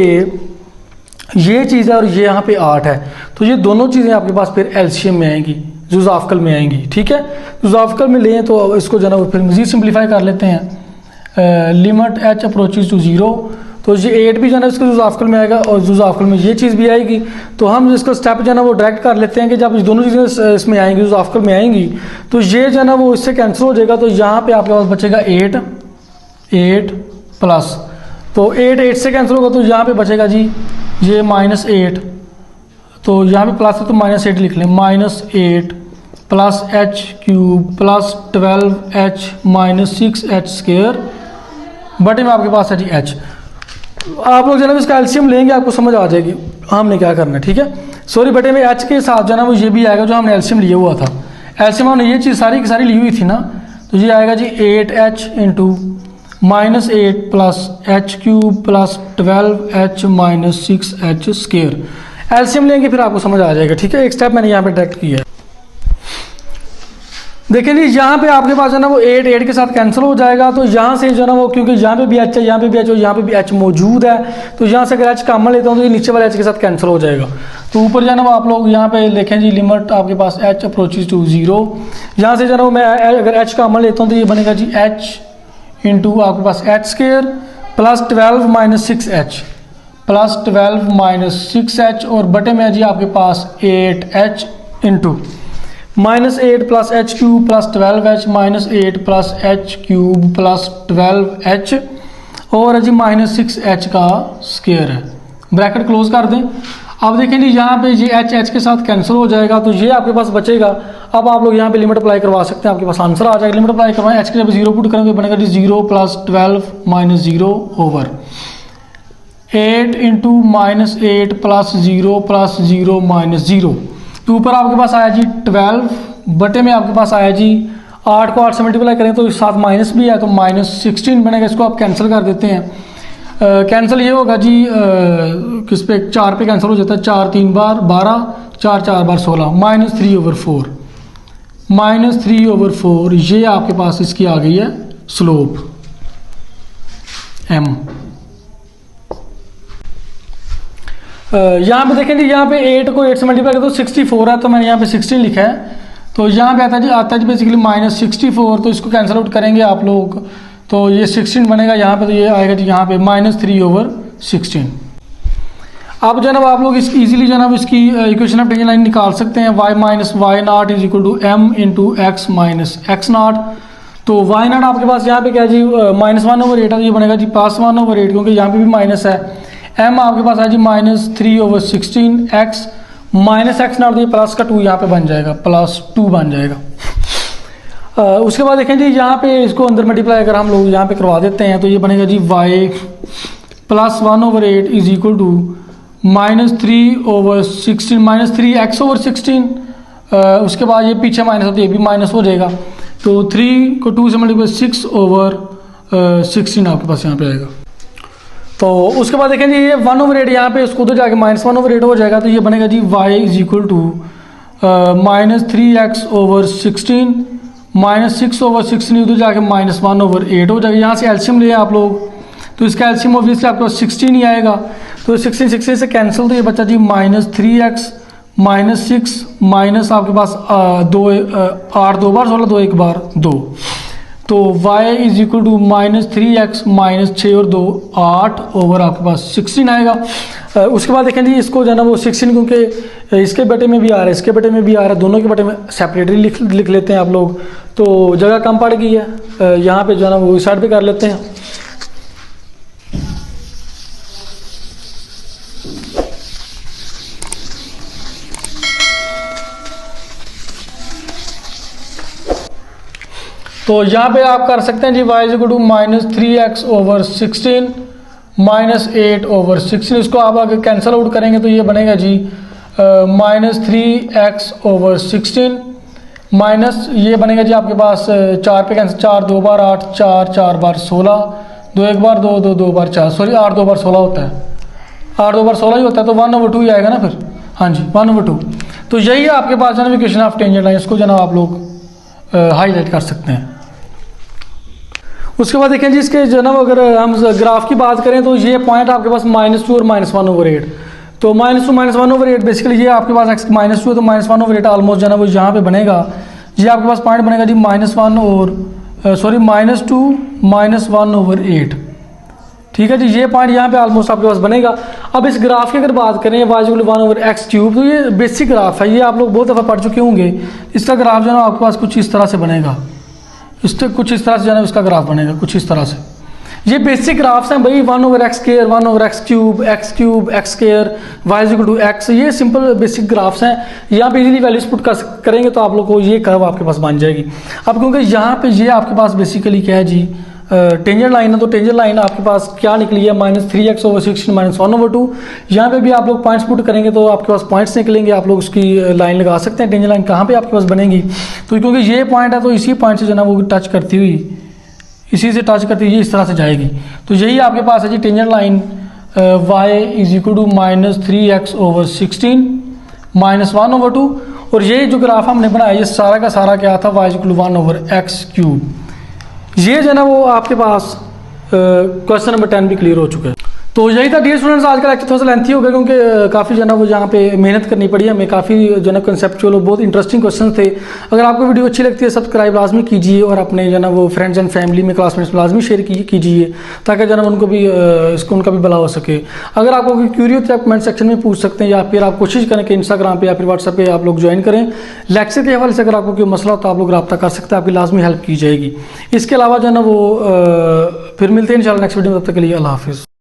ये चीज़ है और ये यहाँ पे 8 है। तो ये दोनों चीज़ें आपके पास फिर एलसीएम में आएंगी। जुज़ाफ़कल में आएंगी। ठीक है, जुज़ाफ़कल में लें तो इसको जो है ना फिर मज़ीद सिंप्लीफाई कर लेते हैं। लिमिट h अप्रोचेज टू 0, तो ये 8 भी जो है ना इसको जुज़ाफ़कल में आएगा और जुज़ाफ़कल में ये चीज़ भी आएगी। तो हम इसको स्टेप जो है ना वो डायरेक्ट कर लेते हैं कि जब दोनों चीज़ें इसमें आएंगी, जुज़ाफ़कल में आएंगी, तो ये जो है ना वो इससे कैंसिल हो जाएगा। तो यहाँ पे आपके पास बचेगा 8 प्लस, तो 8 से कैंसिल होगा, तो यहाँ पे बचेगा जी ये -8, तो यहाँ पे प्लस है तो -8 लिख लें, -8 plus h³ plus 12h minus 6h², बटे में आपके पास है जी h। आप लोग जो है ना इसका एलसीएम लेंगे, आपको समझ आ जाएगी हमने क्या करना है। ठीक है, सॉरी, बटे में h के साथ जो है ना वो ये भी आएगा जो हमने एलसीएम लिया हुआ था। एलसीएम हमने ये चीज़ सारी की सारी ली हुई थी ना, तो ये आएगा जी 8h into -8 plus h³ plus 12h minus 6h²। LCM लेंगे फिर आपको समझ आ जाएगा। ठीक है, एक स्टेप मैंने यहाँ पे डायरेक्ट किया है। देखिए जी, यहाँ पे आपके पास है ना वो 8 के साथ कैंसिल हो जाएगा। तो यहाँ से जो है ना वो, क्योंकि यहाँ पे भी h है, यहाँ पे भी h और यहाँ पे भी h मौजूद है, तो यहाँ से अगर h कॉमन लेता हूँ तो ये नीचे वाले h के साथ कैंसिल हो जाएगा। तो ऊपर जो है ना वो आप लोग यहाँ पे देखें जी, लिमिट आपके पास h अप्रोचेज टू 0, यहाँ से जो है ना मैं अगर h कॉमन लेता हूँ तो ये बनेगा जी h इंटू आपके पास h² plus 12 minus 6h plus 12 minus 6h, और बटे में है जी आपके पास 8h into -8 plus h³ plus 12h minus 8 plus h³ plus 12h, और जी -6h का स्क्वायर है। ब्रैकेट क्लोज कर दें। अब देखें जी, यहाँ पे ये h के साथ कैंसिल हो जाएगा, तो ये आपके पास बचेगा। अब आप लोग यहाँ पे लिमिट अप्लाई करवा सकते हैं, आपके पास आंसर आ जाएगा। लिमिट अप्लाई करवाएं, h के जब 0 पुट करेंगे तो बनेगा जी 0 plus 12 minus 0 over 8 into -8 plus 0 plus 0 minus 0। तो ऊपर आपके पास आया जी 12, बटे में आपके पास आया जी 8 को 8 से मल्टीप्लाई करें तो साथ माइनस भी है, तो -16 बनेगा। इसको आप कैंसिल कर देते हैं। कैंसिल ये होगा जी किस पे, 4 पे कैंसिल हो जाता है, 4 3 बार 12, 4 4 बार 16, -3/4 -3/4। ये आपके पास इसकी आ गई है स्लोप m। यहाँ पे देखें जी, यहाँ पे 8 को 8 से मल्टीप्लाई करें तो 64 है, तो मैंने यहाँ पे 16 लिखा है। तो यहाँ पे आता है जी बेसिकली -64, तो इसको कैंसिल आउट करेंगे आप लोग, तो ये 16 बनेगा यहाँ पे, तो ये आएगा जी यहाँ पे -3/16। अब जो है ना आप लोग इसकी इजीली जो है ना इसकी इक्वेशन ऑफ टेंजेंट लाइन निकाल सकते हैं। y minus y0 is equal to m into x minus x0। तो y0 आपके पास यहाँ पे क्या जी -1/8 है, ये बनेगा जी +1/8, क्योंकि यहाँ पे भी माइनस है। m आपके पास है जी -3/16, x माइनस x0, तो ये प्लस का 2 यहाँ पे बन जाएगा, +2 बन जाएगा। उसके बाद देखें जी, यहाँ पे इसको अंदर मल्टीप्लाई अगर हम लोग यहाँ पे करवा देते हैं तो ये बनेगा जी y +1/8 is equal to -3/16 -3x/16। उसके बाद ये पीछे माइनस है तो ये भी माइनस हो जाएगा, तो 3 को 2 से मल्टीप्लाई 6/16 आपके पास यहाँ पे आएगा। तो उसके बाद देखें जी, ये 1/8 यहाँ पे उसको उधर जाके -1/8 हो जाएगा, तो ये बनेगा जी y is equal to -3x/16 -6/16, उधर जाके -1/8 हो जाएगा। यहाँ से एलसीएम लिए आप लोग, तो इसका एलसीएम ऑब्वियसली आपके पास 16 ही आएगा, तो 16 से कैंसिल, तो ये बचा जी -3x -6 माइनस आपके पास 8 2 बार 16, 2 1 बार 2, तो y is equal to -3x -6 और 2 8 ओवर आपके पास 16 आएगा। उसके बाद देखें जी, इसको जो है ना वो 16, क्योंकि इसके बेटे में भी आ रहा है, इसके बेटे में भी आ रहा है, दोनों के बेटे में सेपरेटली लिख लेते हैं आप लोग, तो जगह कम पड़ गई है। यहाँ पे जो है ना वो इस साइड पे कर लेते हैं। तो यहाँ पे आप कर सकते हैं जी y is equal to -3x/16 -8/16। इसको आप अगर कैंसिल आउट करेंगे तो ये बनेगा जी -3x/16 माइनस ये बनेगा जी आपके पास 4 पे कैंसिल, 4 2 बार 8, 4 4 बार 16, 2 1 बार 2 2 2 बार 4, सॉरी 8 2 बार 16 होता है, 8 2 बार 16 ही होता है, तो 1/2 ही आएगा ना फिर। हाँ जी 1/2। तो यही है आपके पास है ना इक्वेशन ऑफ टेंजेंट लाइन, इसको जो ना आप लोग हाईलाइट कर सकते हैं। उसके बाद देखें जी, इसके जो ना अगर हम ग्राफ की बात करें तो ये पॉइंट आपके पास -2 और -1/8, तो -2 -1/8 बेसिकली ये आपके पास x -2 है तो -1/8 ऑलमोस्ट जो है ना वो यहाँ पे बनेगा। ये आपके पास पॉइंट बनेगा जी -1 और -2 -1/8। ठीक है जी, ये पॉइंट यहाँ पे ऑलमोस्ट आपके पास बनेगा। अब इस ग्राफ की अगर बात करें y=1/x3, तो ये बेसिक ग्राफ है, ये आप लोग बहुत दफ़ा पढ़ चुके होंगे। इसका ग्राफ जो है ना आपके पास कुछ इस तरह से बनेगा, इससे कुछ इस तरह से जो है ना इसका ग्राफ बनेगा कुछ इस तरह से। ये बेसिक ग्राफ्स हैं भाई, 1/x², 1/x3, x², y=x, ये सिंपल बेसिक ग्राफ्स हैं। यहाँ पे इजीली वैल्यूज पुट करेंगे तो आप लोग को ये कर्व आपके पास बन जाएगी। अब क्योंकि यहाँ पे ये आपके पास बेसिकली क्या है जी, टेंजेंट लाइन है, तो टेंजेंट लाइन आपके पास क्या निकली है -3x/16 -1/2। यहाँ पे भी आप लोग पॉइंट्स पुट करेंगे तो आपके पास पॉइंट्स निकलेंगे, आप लोग उसकी लाइन लगा सकते हैं। टेंजेंट लाइन कहाँ पे आपके पास बनेगी, तो क्योंकि ये पॉइंट है तो इसी पॉइंट से जो है ना वो टच करती हुई, इसी से टच करती हुई इस तरह से जाएगी। तो यही आपके पास है जी टेंजेंट लाइन y=-3x/16 -1/2। और ये जो ग्राफ हमने बनाया ये सारा का सारा क्या था, y=1/x³। ये जो है ना वो आपके पास क्वेश्चन नंबर 10 भी क्लियर हो चुका है। तो यही था डियर स्टूडेंट्स, आज का लेक्चर थोड़ा सा लेंथी हो गया क्योंकि काफ़ी जो है ना वो यहाँ पे मेहनत करनी पड़ी हमें, काफ़ी जो है ना कंसेप्चुअल और बहुत इंटरेस्टिंग क्वेश्चन थे। अगर आपको वीडियो अच्छी लगती है सब्सक्राइब लाजमी कीजिए और अपने जो है ना वो फ्रेंड्स एंड फैमिली में क्लासमेट्स में लाजमी शेयर कीजिए ताकि जो है ना उनको भी इसको उनका भी भला हो सके। अगर आपको कोई क्यूरी होती है आप कमेंट सेक्शन में पूछ सकते हैं, या फिर आप कोशिश करें कि इंस्टाग्राम पर या फिर व्हाट्सएप पर आप लोग ज्वाइन करें। लेक्चर के हवाले से अगर आपको कोई मसला हो तो आप लोग रब्ता कर सकते हैं, आपकी लाजमी हेल्प की जाएगी। इसके अलावा जो है ना वो फिर मिलते हैं इंशाल्लाह नेक्स्ट वीडियो में, तब तक के लिए अल्लाह हाफिज़।